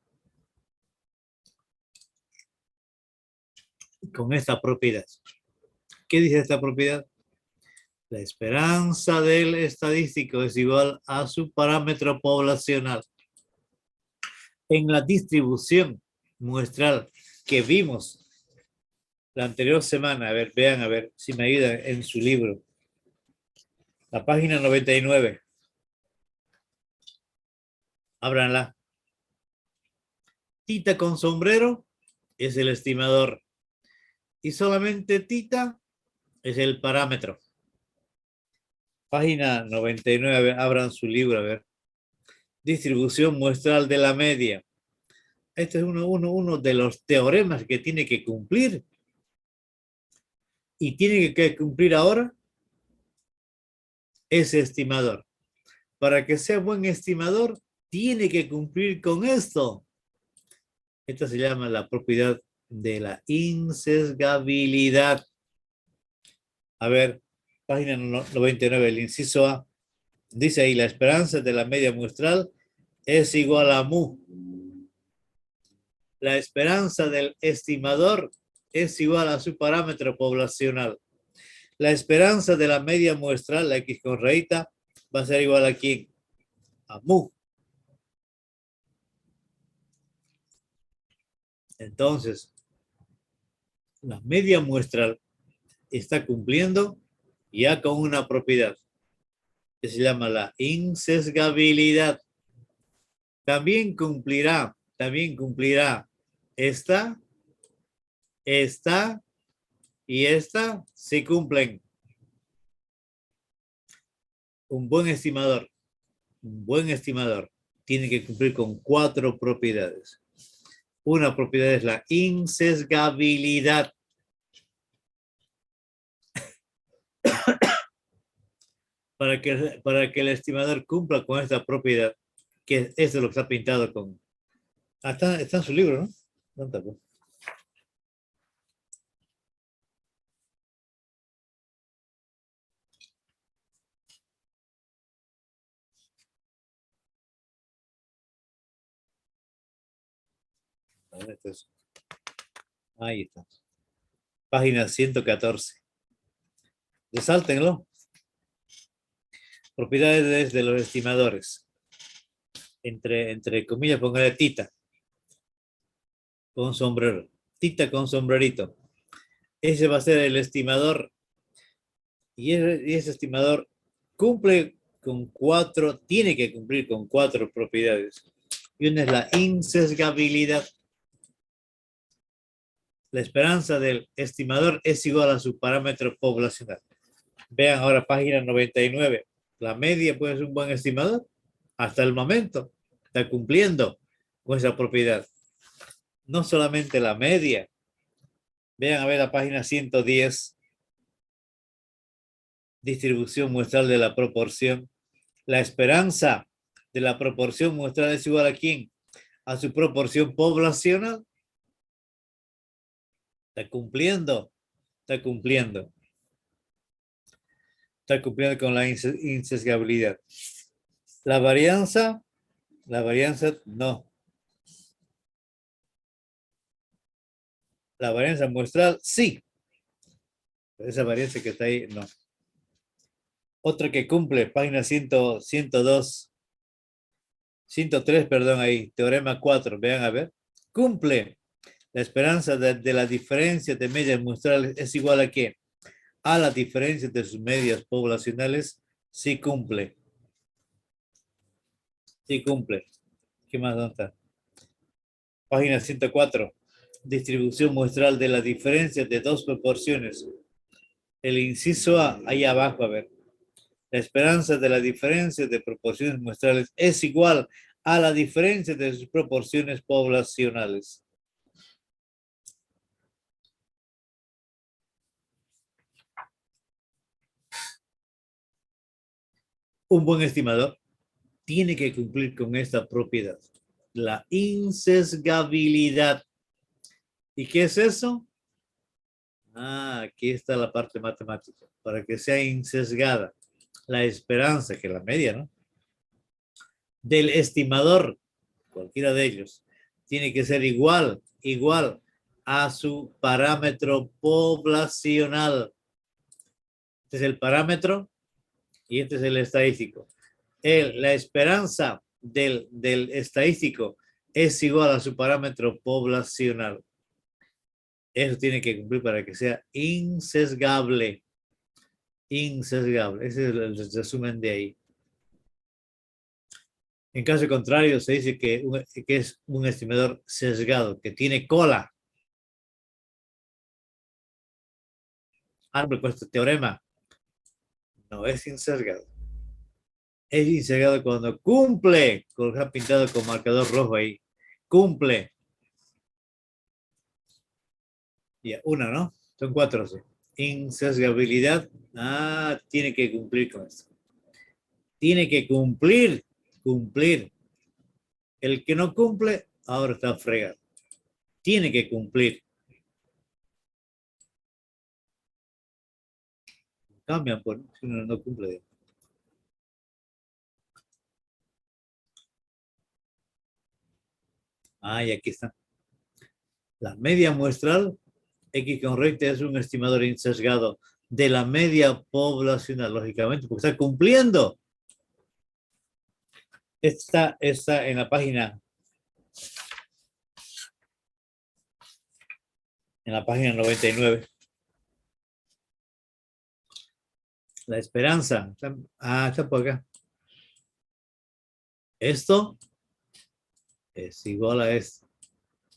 con esta propiedad. ¿Qué dice esta propiedad? La esperanza del estadístico es igual a su parámetro poblacional. En la distribución muestral que vimos la anterior semana, a ver, vean, a ver si me ayudan en su libro. La página 99. Ábranla. Tita con sombrero es el estimador. Y solamente tita es el parámetro. Página 99, a ver, abran su libro, a ver. Distribución muestral de la media. Este es uno de los teoremas que tiene que cumplir. Y tiene que cumplir ahora ese estimador. Para que sea buen estimador, tiene que cumplir con esto. Esta se llama la propiedad de la insesgabilidad. A ver, página 99, el inciso A. Dice ahí, la esperanza de la media muestral es igual a mu. La esperanza del estimador es igual a su parámetro poblacional. La esperanza de la media muestral, la X con rayita, va a ser igual a ¿quién? A mu. Entonces, la media muestral está cumpliendo ya con una propiedad que se llama la insesgabilidad. También cumplirá esta y esta si cumplen. Un buen estimador tiene que cumplir con 4 propiedades. Una propiedad es la insesgabilidad. Para que el estimador cumpla con esta propiedad, que esto es lo que está pintado con... Ah, está en su libro, ¿no? ¿Dónde está? Ahí está. Página 114. Resáltenlo. Propiedades de los estimadores. Entre comillas, póngale tita. Con sombrero. Tita con sombrerito. Ese va a ser el estimador. Y ese estimador cumple con 4, tiene que cumplir con 4 propiedades. Y una es la insesgabilidad. La esperanza del estimador es igual a su parámetro poblacional. Vean ahora página 99. La media puede ser un buen estimador. Hasta el momento está cumpliendo con esa propiedad. No solamente la media. Vean a ver la página 110. Distribución muestral de la proporción. La esperanza de la proporción muestral es igual a ¿quién? A su proporción poblacional. Está cumpliendo. Está cumpliendo con la insesgabilidad. La varianza no. La varianza muestral sí. Esa varianza que está ahí, no. Otra que cumple, página 102, 103, perdón, ahí, teorema 4, vean a ver. Cumple. La esperanza de la diferencia de medias muestrales es igual a ¿qué? A la diferencia de sus medias poblacionales, sí cumple. Sí cumple. ¿Qué más? ¿Dónde está? Página 104. Distribución muestral de la diferencia de 2 proporciones. El inciso A, ahí abajo, a ver. La esperanza de la diferencia de proporciones muestrales es igual a la diferencia de sus proporciones poblacionales. Un buen estimador tiene que cumplir con esta propiedad, la insesgabilidad. ¿Y qué es eso? Aquí está la parte matemática. Para que sea insesgada, la esperanza, que es la media, ¿no? Del estimador, cualquiera de ellos, tiene que ser igual a su parámetro poblacional. Este es el parámetro y este es el estadístico. La esperanza del estadístico es igual a su parámetro poblacional. Eso tiene que cumplir para que sea insesgable. Insesgable. Ese es el resumen de ahí. En caso contrario, se dice que es un estimador sesgado, que tiene cola. Con este teorema no es insesgado. Es insesgado cuando cumple, con lo que ha pintado con marcador rojo ahí. Cumple. Ya, una, ¿no? Son 4. ¿Sí? Insesgabilidad. Tiene que cumplir con esto. Tiene que cumplir. El que no cumple, ahora está fregado. Tiene que cumplir. Cambian por si uno no cumple. Y aquí está. La media muestral X con recta es un estimador insesgado de la media poblacional, lógicamente, porque está cumpliendo. Está en la página. En la página 99. La esperanza. Está por acá. Esto es igual a esto.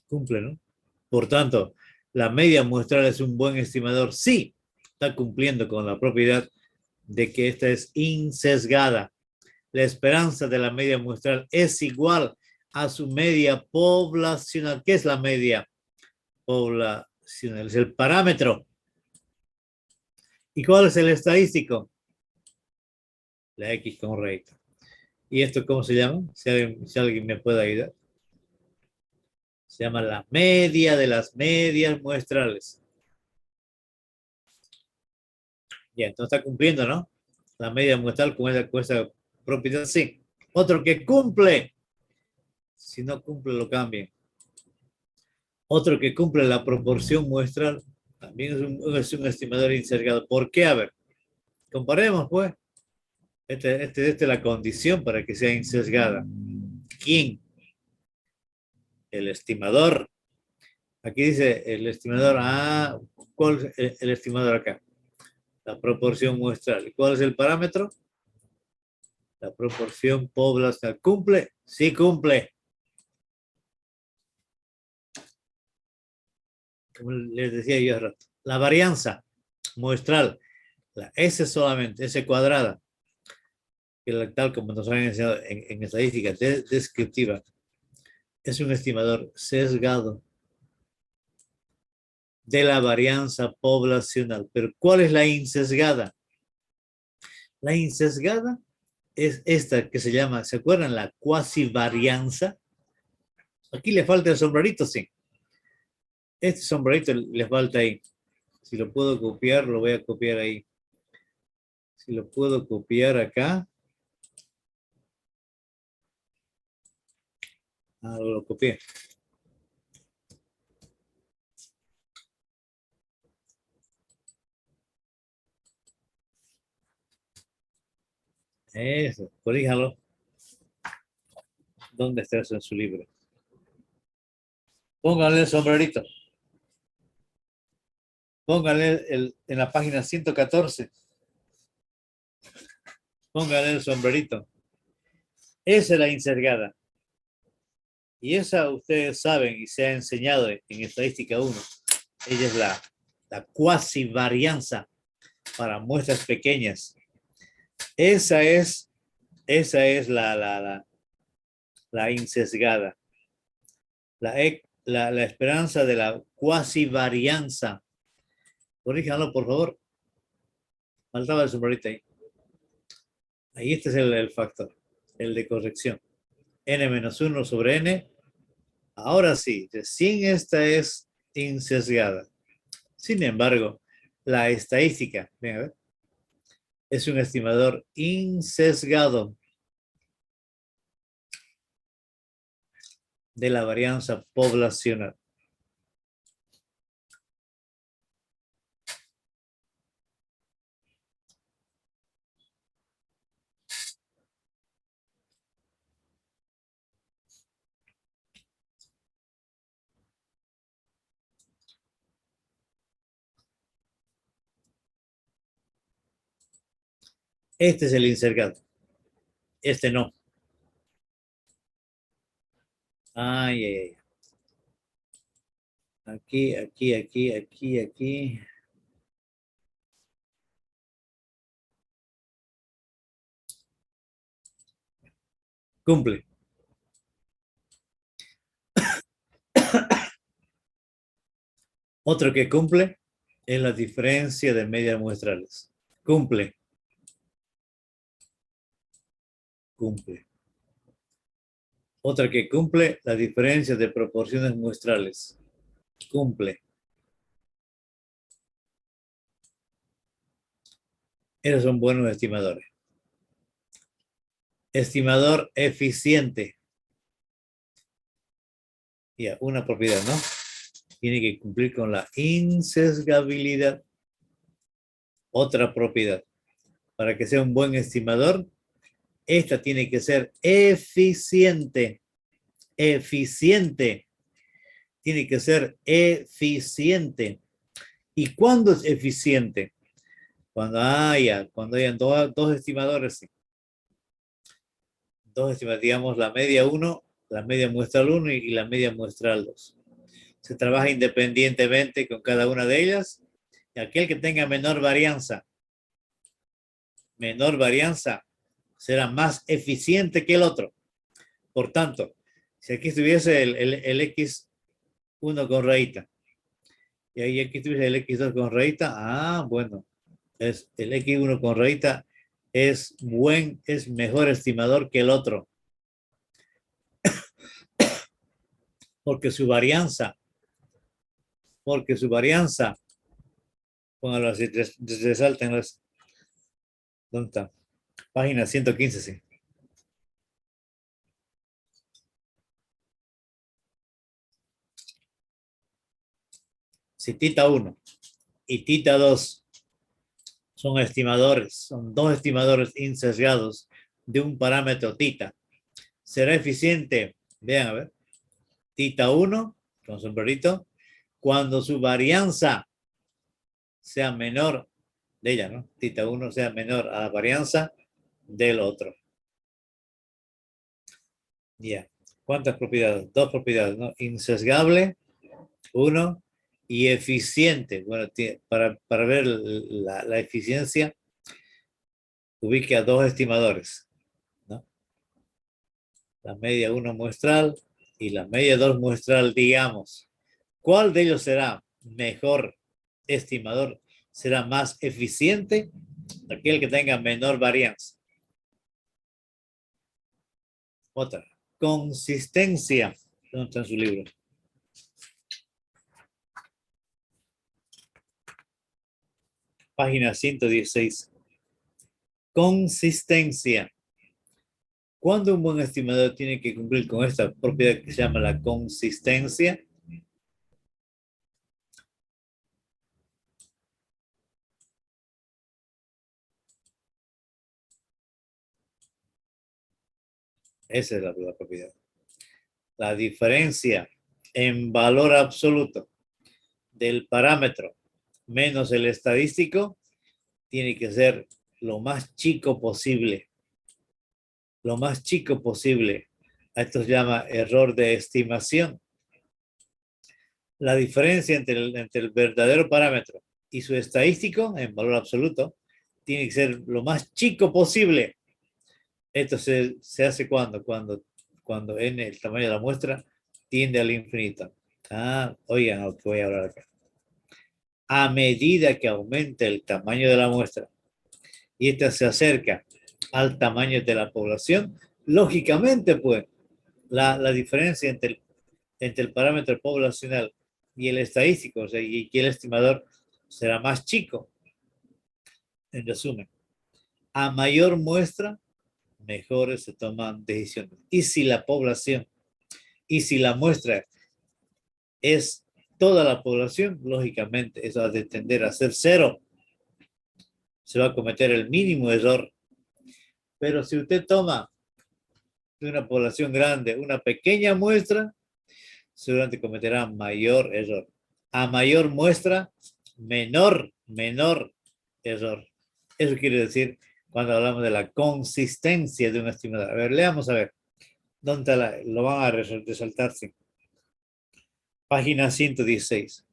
Cumple, ¿no? Por tanto, la media muestral es un buen estimador. Sí, está cumpliendo con la propiedad de que esta es insesgada. La esperanza de la media muestral es igual a su media poblacional. ¿Qué es la media poblacional? Es el parámetro. ¿Y cuál es el estadístico? La X con recta. ¿Y esto cómo se llama? Si alguien me puede ayudar. Se llama la media de las medias muestrales. Ya, entonces está cumpliendo, ¿no? La media muestral con esa propiedad, sí. Otro que cumple. Si no cumple, lo cambien. Otro que cumple la proporción muestral también es un estimador insesgado. ¿Por qué? A ver, comparemos, pues. Esta es la condición para que sea insesgada. ¿Quién? El estimador. Aquí dice el estimador. ¿Cuál es el estimador acá? La proporción muestral. ¿Cuál es el parámetro? La proporción poblacional. ¿Cumple? Sí cumple. Como les decía yo hace rato. La varianza muestral. La S solamente, S cuadrada. Que tal como nos han enseñado en estadística descriptiva. Es un estimador sesgado de la varianza poblacional. Pero ¿cuál es la insesgada? La insesgada es esta que se llama, ¿se acuerdan? La cuasi varianza. Aquí le falta el sombrerito, sí. Este sombrerito le falta ahí. Si lo puedo copiar, lo voy a copiar ahí. Si lo puedo copiar acá. Lo copié. Eso, corríjalo. ¿Dónde está eso en su libro? Póngale el sombrerito. Póngale en la página 114. Póngale el sombrerito. Esa es la insesgada. Y esa ustedes saben y se ha enseñado en estadística 1. Ella es la cuasi varianza para muestras pequeñas. Esa es la insesgada. La esperanza de la cuasi varianza. Corríjanlo, por favor. Faltaba el sombrerito ahí. Ahí este es el factor, el de corrección. N-1 sobre N. Ahora sí, sin esta es insesgada. Sin embargo, la estadística, ven a ver, es un estimador insesgado de la varianza poblacional. Este es el insesgado. Este no. Ay, ay, ay. Aquí. Cumple. Otro que cumple es la diferencia de medias muestrales. Cumple. cumple. Otra que cumple, la diferencia de proporciones muestrales. Cumple. Esos son buenos estimadores. Estimador eficiente. Ya, una propiedad, ¿no? Tiene que cumplir con la insesgabilidad. Otra propiedad. Para que sea un buen estimador, esta tiene que ser eficiente. Eficiente. Tiene que ser eficiente. ¿Y cuándo es eficiente? Cuando hayan dos estimadores. Dos estimadores, digamos la media 1, la media muestral 1 y la media muestral 2. Se trabaja independientemente con cada una de ellas. Y aquel que tenga menor varianza será más eficiente que el otro. Por tanto, si aquí estuviese el X1 con rayita y ahí aquí estuviese el X2 con rayita, bueno, es el X1 con rayita es mejor estimador que el otro. Porque su varianza, póngalo así, resalten. ¿Dónde está? Página 115, sí. Si tita 1 y tita 2 son estimadores, son dos estimadores insesgados de un parámetro tita, ¿será eficiente? Vean, a ver. Tita 1, con sombrerito, cuando su varianza sea menor de ella, ¿no? Tita 1 sea menor a la varianza del otro. Ya. ¿Cuántas propiedades? Dos propiedades, ¿no? Insesgable, 1, y eficiente. Bueno, para ver la eficiencia, ubique a dos estimadores, ¿no? La media 1 muestral y la media 2 muestral, digamos. ¿Cuál de ellos será mejor estimador? ¿Será más eficiente? Aquel que tenga menor varianza. Otra. Consistencia. ¿Dónde está en su libro? Página 116. Consistencia. ¿Cuándo un buen estimador tiene que cumplir con esta propiedad que se llama la consistencia? Esa es la propiedad. La diferencia en valor absoluto del parámetro menos el estadístico tiene que ser lo más chico posible. Lo más chico posible. A esto se llama error de estimación. La diferencia entre el verdadero parámetro y su estadístico en valor absoluto tiene que ser lo más chico posible. Esto se hace cuando n, el tamaño de la muestra, tiende al infinito. Oigan lo que voy a hablar acá. A medida que aumenta el tamaño de la muestra y esta se acerca al tamaño de la población, lógicamente, pues, la diferencia entre el parámetro poblacional y el estadístico, o sea, y el estimador, será más chico. En resumen, a mayor muestra, mejores se toman decisiones. Y si la muestra es toda la población, lógicamente eso va a tender a ser 0. Se va a cometer el mínimo error. Pero si usted toma de una población grande una pequeña muestra, seguramente cometerá mayor error. A mayor muestra, menor error. Eso quiere decir cuando hablamos de la consistencia de un estimador. A ver, leamos a ver. ¿Dónde lo van a resaltar? Sí. Página 116.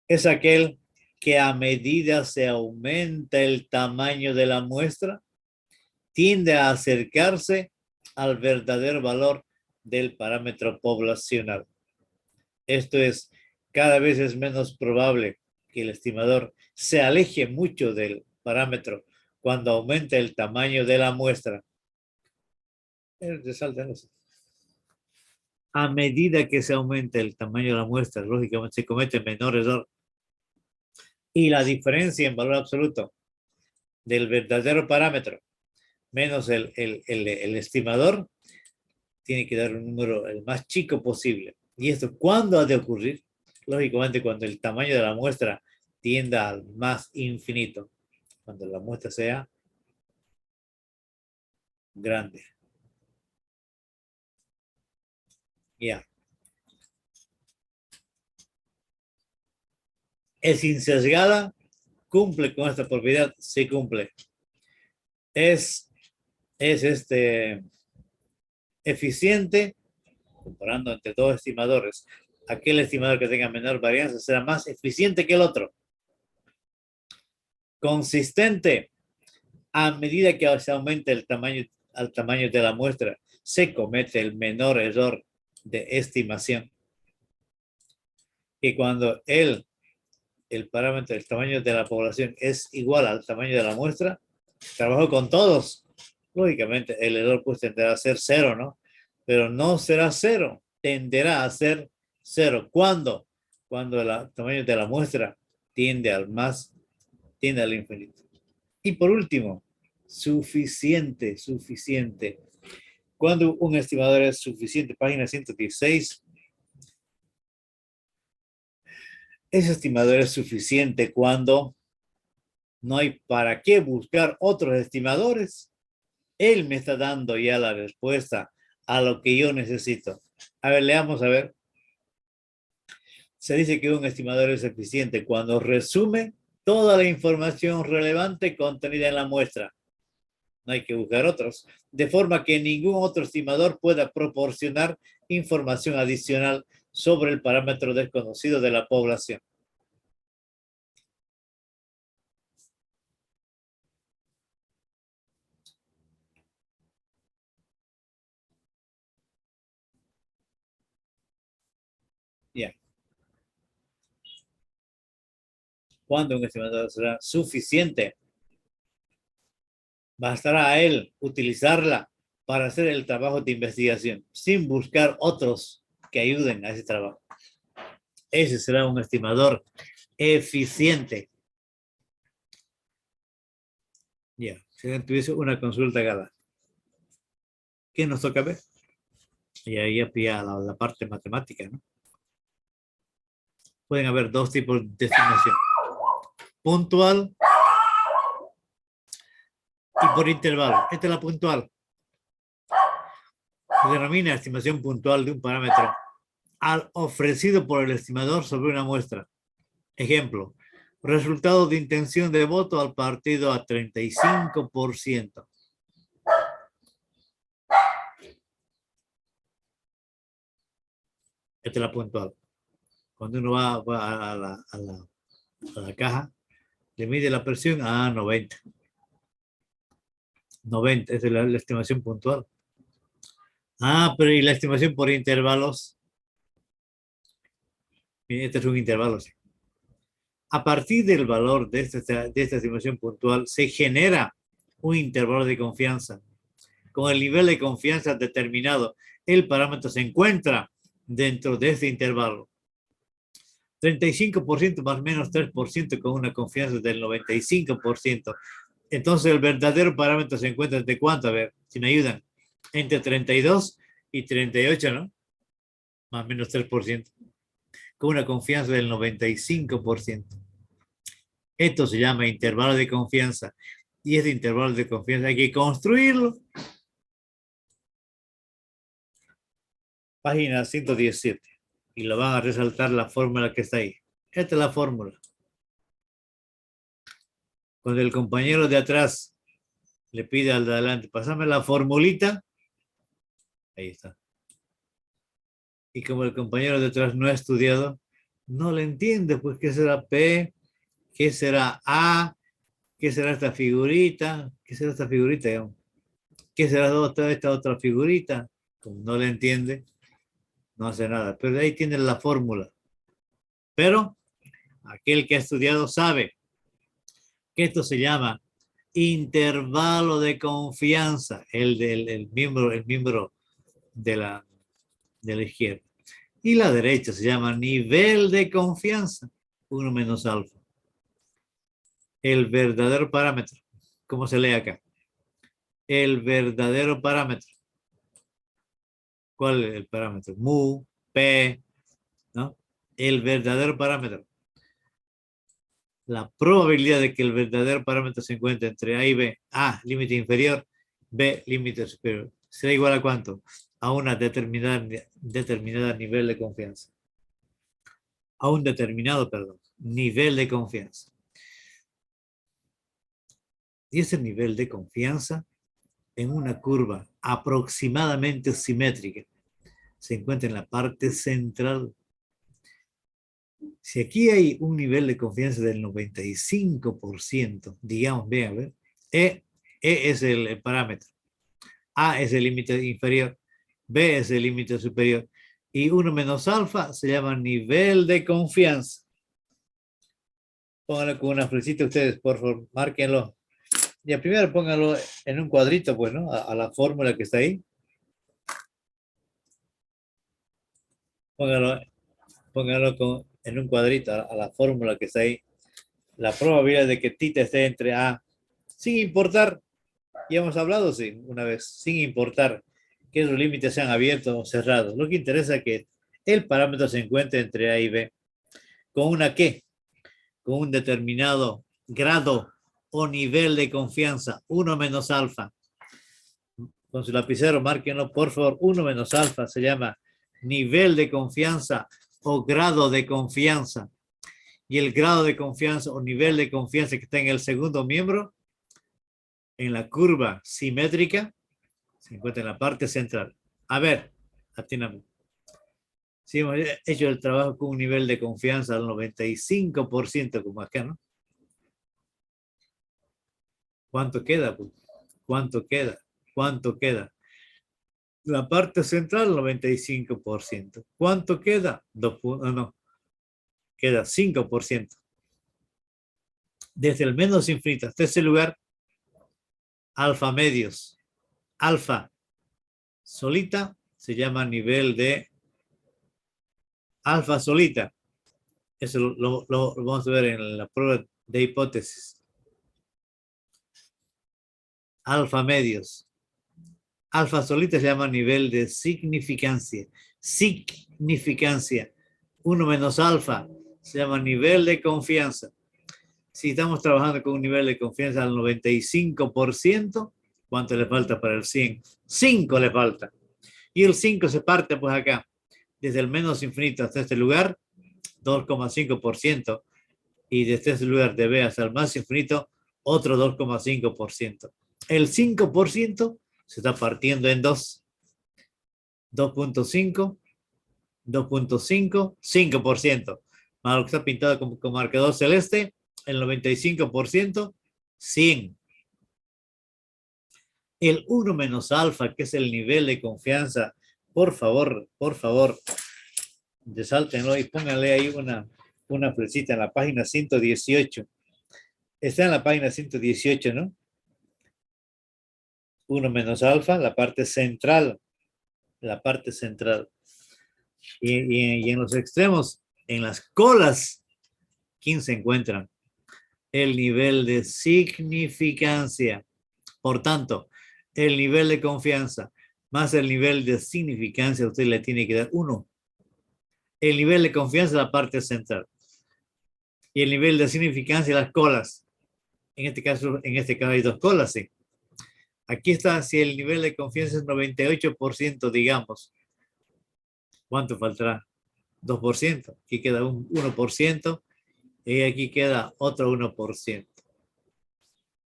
Es aquel que a medida se aumenta el tamaño de la muestra, tiende a acercarse al verdadero valor del parámetro poblacional. Esto es, cada vez es menos probable que el estimador se aleje mucho del parámetro cuando aumenta el tamaño de la muestra. Resalta eso. A medida que se aumenta el tamaño de la muestra, lógicamente se comete menor error. Y la diferencia en valor absoluto del verdadero parámetro menos el estimador tiene que dar un número el más chico posible. ¿Y esto cuándo ha de ocurrir? Lógicamente cuando el tamaño de la muestra tienda al más infinito. Cuando la muestra sea grande. Ya. Es insesgada, cumple con esta propiedad, se cumple. Es eficiente, comparando entre dos estimadores. Aquel estimador que tenga menor varianza será más eficiente que el otro. Consistente, a medida que se aumenta el tamaño, al tamaño de la muestra, se comete el menor error de estimación. Y cuando el parámetro, el tamaño de la población es igual al tamaño de la muestra, trabajo con todos. Lógicamente, el error pues tenderá a ser cero, ¿no? Pero no será cero, tenderá a ser cero. ¿Cuándo? Cuando el tamaño de la muestra tiende al infinito. Y por último, suficiente. Cuando un estimador es suficiente, página 116, ese estimador es suficiente cuando no hay para qué buscar otros estimadores. Él me está dando ya la respuesta a lo que yo necesito. A ver, leamos, a ver. Se dice que un estimador es eficiente cuando resume toda la información relevante contenida en la muestra. No hay que buscar otros. De forma que ningún otro estimador pueda proporcionar información adicional sobre el parámetro desconocido de la población. Ya. Cuando un estimador será suficiente, bastará a él utilizarla para hacer el trabajo de investigación, sin buscar otros que ayuden a ese trabajo. Ese será un estimador eficiente. Ya, si tuviese una consulta cada. ¿Qué nos toca ver? Y ahí pilla la parte matemática, ¿no? Pueden haber dos tipos de estimación. Puntual y por intervalo. Esta es la puntual. Se denomina estimación puntual de un parámetro al ofrecido por el estimador sobre una muestra. Ejemplo, resultado de intención de voto al partido a 35%. Esta es la puntual. Cuando uno va a la caja, le mide la presión a 90. 90, esa es la estimación puntual. Pero ¿y la estimación por intervalos? Este es un intervalo. ¿Sí? A partir del valor de esta estimación puntual, se genera un intervalo de confianza. Con el nivel de confianza determinado, el parámetro se encuentra dentro de este intervalo. 35% más menos 3% con una confianza del 95%. Entonces el verdadero parámetro se encuentra entre cuánto, a ver, si me ayudan, entre 32 y 38, ¿no? Más o menos 3%, con una confianza del 95%. Esto se llama intervalo de confianza. Y este intervalo de confianza hay que construirlo. Página 117. Y lo van a resaltar la fórmula que está ahí. Esta es la fórmula. Cuando el compañero de atrás le pide al de adelante, pásame la formulita. Ahí está. Y como el compañero de atrás no ha estudiado, no le entiende, pues, ¿qué será P? ¿Qué será A? ¿Qué será esta figurita? ¿Qué será esta figurita? ¿Qué será esta otra figurita? Como no le entiende, no hace nada. Pero ahí tiene la fórmula. Pero aquel que ha estudiado sabe que esto se llama intervalo de confianza, el miembro de la izquierda. Y la derecha se llama nivel de confianza, 1 menos alfa. El verdadero parámetro. ¿Cómo se lee acá? El verdadero parámetro. ¿Cuál es el parámetro? Mu, P, ¿no? El verdadero parámetro. La probabilidad de que el verdadero parámetro se encuentre entre A y B, A, límite inferior, B, límite superior, será igual a ¿cuánto? A una determinada nivel de confianza. A un determinado, perdón, nivel de confianza. Y ese nivel de confianza en una curva aproximadamente simétrica se encuentra en la parte central. Si aquí hay un nivel de confianza del 95%, digamos, vean, a ver, E es el parámetro, A es el límite inferior, B es el límite superior, y 1 menos alfa se llama nivel de confianza. Pónganlo con una flechita ustedes, por favor, márquenlo. Ya primero pónganlo en un cuadrito, pues, ¿no? A la fórmula que está ahí. Pónganlo en un cuadrito a la fórmula que está ahí. La probabilidad de que tita esté entre A, sin importar, ya hemos hablado, sí, una vez, sin importar que los límites sean abiertos o cerrados. Lo que interesa es que el parámetro se encuentre entre A y B. ¿Con una qué? Con un determinado grado o nivel de confianza, 1 menos alfa. Con su lapicero, márquenlo, por favor. 1 menos alfa se llama nivel de confianza o grado de confianza. Y el grado de confianza o nivel de confianza que está en el segundo miembro, en la curva simétrica, se encuentra en la parte central. A ver, atíname. Si hemos hecho el trabajo con un nivel de confianza al 95%, como acá, ¿no? ¿Cuánto queda? Pues? ¿Cuánto queda? ¿Cuánto queda? La parte central, 95%. ¿Cuánto queda? 2 puntos, no. Queda 5%. Desde el menos infinito hasta ese lugar, alfa medios. Alfa solita se llama nivel de alfa solita. Eso lo vamos a ver en la prueba de hipótesis. Alfa medios. Alfa solita se llama nivel de significancia. Significancia. 1 menos alfa se llama nivel de confianza. Si estamos trabajando con un nivel de confianza al 95%, ¿cuánto le falta para el 100? 5 le falta. Y el 5 se parte pues acá, desde el menos infinito hasta este lugar, 2,5%. Y desde este lugar de B hasta el más infinito, otro 2,5%. El 5% se está partiendo en 2. 2,5, 2,5, 5%. Más lo que está pintado con marcador celeste, el 95%, 100. El 1 menos alfa, que es el nivel de confianza, por favor, desáltenlo y pónganle ahí una flechita en la página 118. Está en la página 118, ¿no? 1 menos alfa, la parte central. La parte central. Y en los extremos, en las colas, ¿quién se encuentran? El nivel de significancia. Por tanto, el nivel de confianza más el nivel de significancia, usted le tiene que dar 1. El nivel de confianza es la parte central. Y el nivel de significancia, las colas. En este caso hay 2 colas, sí. Aquí está, si el nivel de confianza es 98%, digamos. ¿Cuánto faltará? 2%. Aquí queda un 1%. Y aquí queda otro 1%.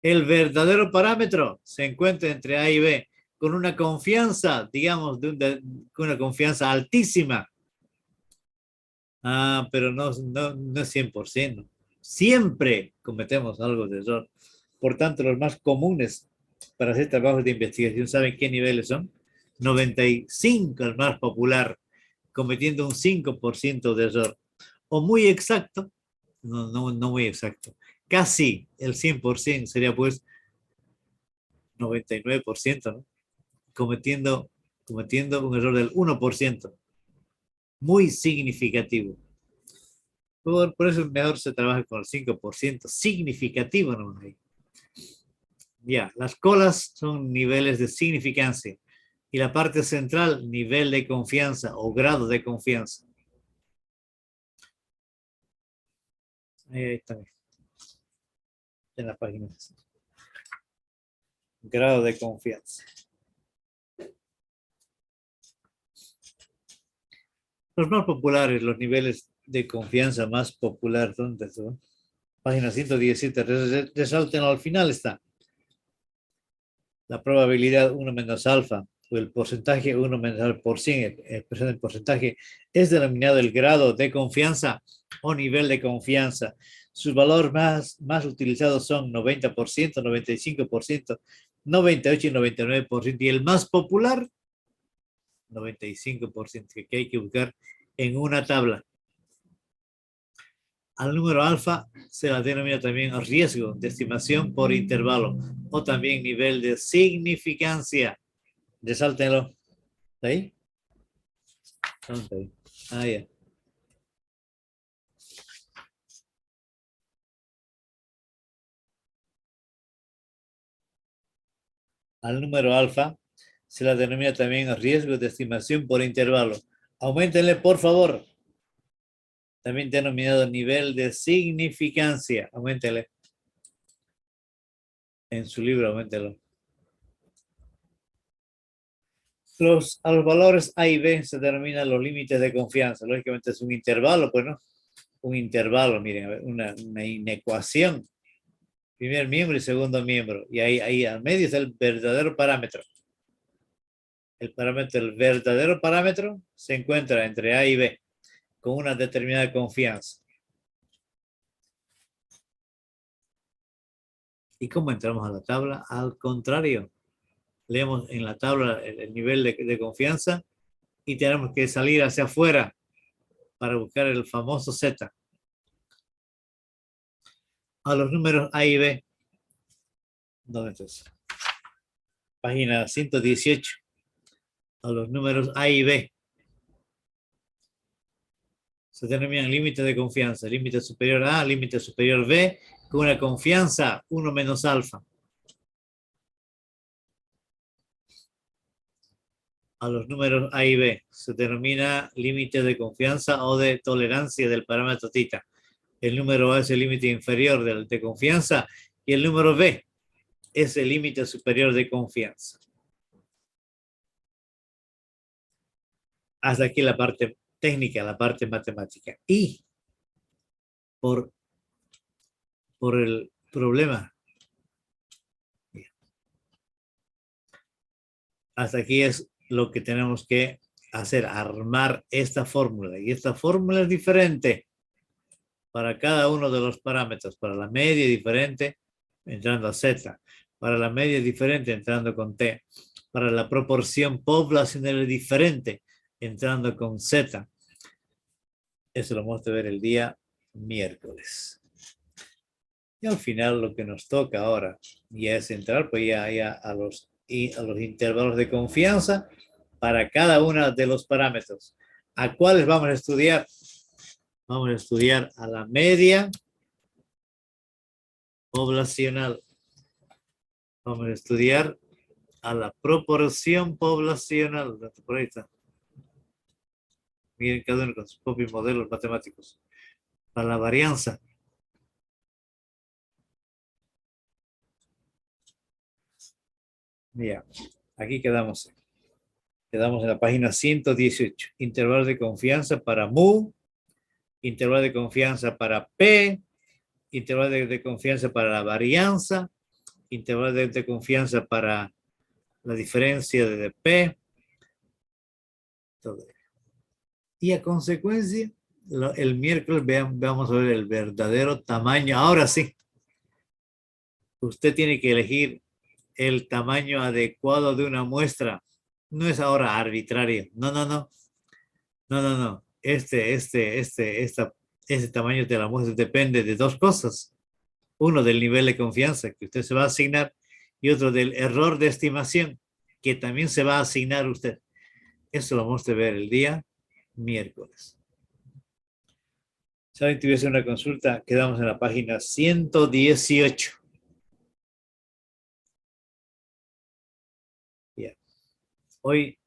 El verdadero parámetro se encuentra entre A y B con una confianza, digamos, con una confianza altísima. Pero no es 100%. Siempre cometemos algo de error. Por tanto, los más comunes para hacer trabajos de investigación, ¿saben qué niveles son? 95, el más popular, cometiendo un 5% de error. O muy exacto, no muy exacto, casi el 100% sería pues 99%, ¿no? Cometiendo un error del 1%. Muy significativo. Por eso mejor se trabaja con el 5%. Significativo, ¿no? Ya, las colas son niveles de significancia. Y la parte central, nivel de confianza o grado de confianza. Ahí está. En la página. Grado de confianza. Los más populares, los niveles de confianza más popular, ¿dónde son? Página 117, resáltenlo, al final está. La probabilidad 1 menos alfa, o el porcentaje 1 menos alfa por 100, expresión en porcentaje, es denominado el grado de confianza o nivel de confianza. Sus valores más utilizados son 90%, 95%, 98% y 99%. Y el más popular, 95%, que hay que buscar en una tabla. Al número alfa se la denomina también riesgo de estimación por intervalo o también nivel de significancia. Resáltenlo. ¿Está ahí? ¿Dónde ahí? Ah, ya. Al número alfa se la denomina también riesgo de estimación por intervalo. Auméntenle, por favor. También denominado nivel de significancia. Auméntenle. En su libro, auméntenlo. A los valores A y B se denominan los límites de confianza. Lógicamente es un intervalo, pues no. Un intervalo, miren, una inecuación. Primer miembro y segundo miembro. Y ahí al medio es el verdadero parámetro. El verdadero parámetro se encuentra entre A y B con una determinada confianza. ¿Y cómo entramos a la tabla? Al contrario. Leemos en la tabla el nivel de confianza y tenemos que salir hacia afuera para buscar el famoso Z. A los números A y B. ¿Dónde está? Página 118. A los números A y B se denominan límites de confianza. Límite superior A, límite superior B, con una confianza 1 menos alfa. A los números A y B se denomina límite de confianza o de tolerancia del parámetro tita. El número A es el límite inferior de confianza y el número B es el límite superior de confianza. Hasta aquí la parte técnica, la parte matemática. Y por el problema, hasta aquí es lo que tenemos que hacer, armar esta fórmula. Y esta fórmula es diferente para cada uno de los parámetros. Para la media diferente, entrando a Z. Para la media diferente, entrando con T. Para la proporción poblacional diferente, entrando con Z. Eso lo vamos a ver el día miércoles. Y al final lo que nos toca ahora ya es entrar pues ya a los intervalos de confianza para cada uno de los parámetros. ¿A cuáles vamos a estudiar? Vamos a estudiar a la media poblacional. Vamos a estudiar a la proporción poblacional. Por ahí está. Miren cada uno con sus propios modelos matemáticos. Para la varianza. Mira, aquí quedamos. Quedamos en la página 118. Intervalo de confianza para mu. Intervalo de confianza para P. Intervalo de confianza para la varianza. Intervalo de confianza para la diferencia de P. Todo. Y a consecuencia, el miércoles vamos a ver el verdadero tamaño. Ahora sí, usted tiene que elegir el tamaño adecuado de una muestra. No es ahora arbitrario. No. Este tamaño de la muestra depende de dos cosas. Uno, del nivel de confianza que usted se va a asignar y otro del error de estimación, que también se va a asignar a usted. Eso lo vamos a ver el día miércoles. Si alguien tuviese una consulta, quedamos en la página 118. Bien. Hoy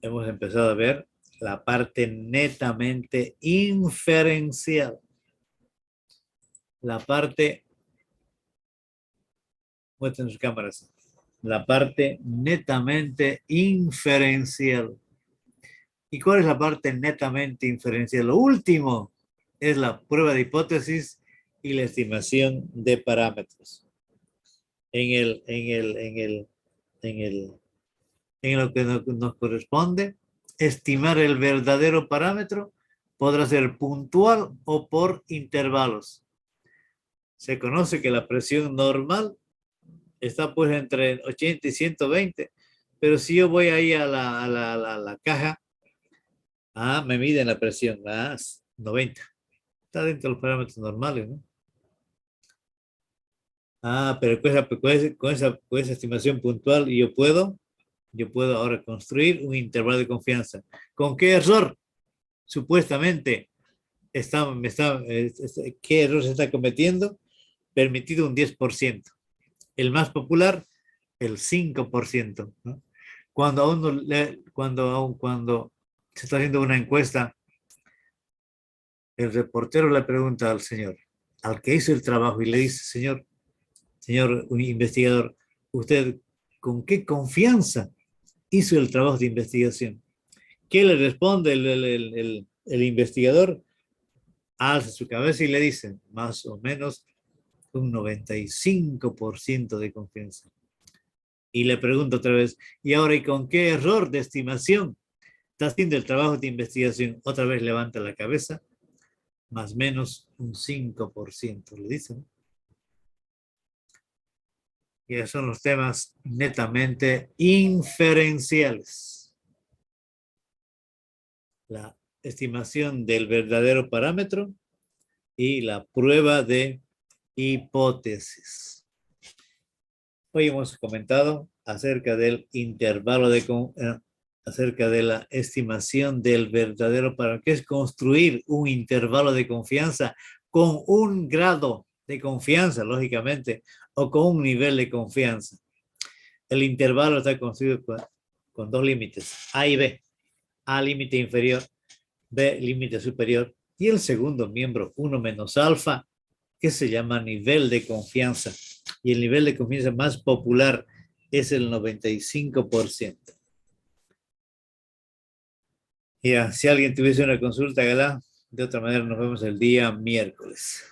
hemos empezado a ver la parte netamente inferencial. La parte, muestren sus cámaras, la parte netamente inferencial. ¿Y cuál es la parte netamente inferencial? Lo último es la prueba de hipótesis y la estimación de parámetros. En lo que nos corresponde, estimar el verdadero parámetro podrá ser puntual o por intervalos. Se conoce que la presión normal está pues entre 80 y 120, pero si yo voy ahí a la caja, me miden la presión, 90. Está dentro de los parámetros normales, ¿no? Pero con esa estimación puntual yo puedo ahora construir un intervalo de confianza. ¿Con qué error? Supuestamente, ¿qué error se está cometiendo? Permitido un 10%. El más popular, el 5%, ¿no? Cuando se está haciendo una encuesta, el reportero le pregunta al señor, al que hizo el trabajo, y le dice, señor un investigador, ¿usted con qué confianza hizo el trabajo de investigación? ¿Qué le responde el investigador? Alza su cabeza y le dice, más o menos un 95% de confianza. Y le pregunto otra vez, ¿y ahora y con qué error de estimación está haciendo el trabajo de investigación? Otra vez levanta la cabeza, más o menos un 5%, le dicen. Y esos son los temas netamente inferenciales. La estimación del verdadero parámetro y la prueba de hipótesis. Hoy hemos comentado acerca del intervalo acerca de la estimación del verdadero parámetro, que es construir un intervalo de confianza con un grado de confianza, lógicamente, o con un nivel de confianza. El intervalo está construido con dos límites, A y B. A, límite inferior, B, límite superior. Y el segundo miembro, 1 menos alfa, que se llama nivel de confianza. Y el nivel de confianza más popular es el 95%. Ya, si alguien tuviese una consulta, hágala. De otra manera, nos vemos el día miércoles.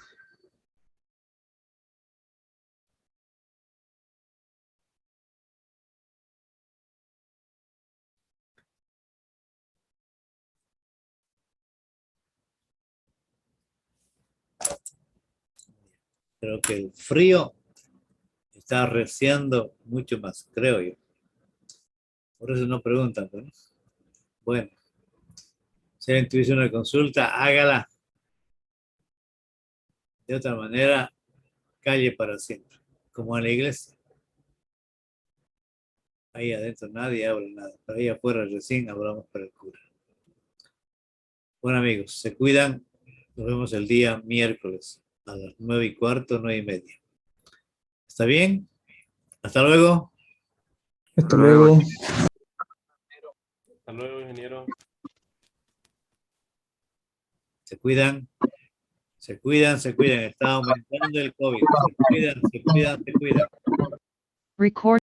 Creo que el frío está arreciando mucho más, creo yo. Por eso no preguntan, ¿no? Bueno, si alguien tuviese una consulta, hágala. De otra manera, calle para siempre, como en la iglesia. Ahí adentro nadie habla nada, pero ahí afuera recién hablamos para el cura. Bueno, amigos, se cuidan. Nos vemos el día miércoles a las 9:15, 9:30. ¿Está bien? Hasta luego. Hasta luego. Hasta luego, ingeniero. Se cuidan. Se cuidan, se cuidan. Está aumentando el COVID. Se cuidan, se cuidan, se cuidan. Record.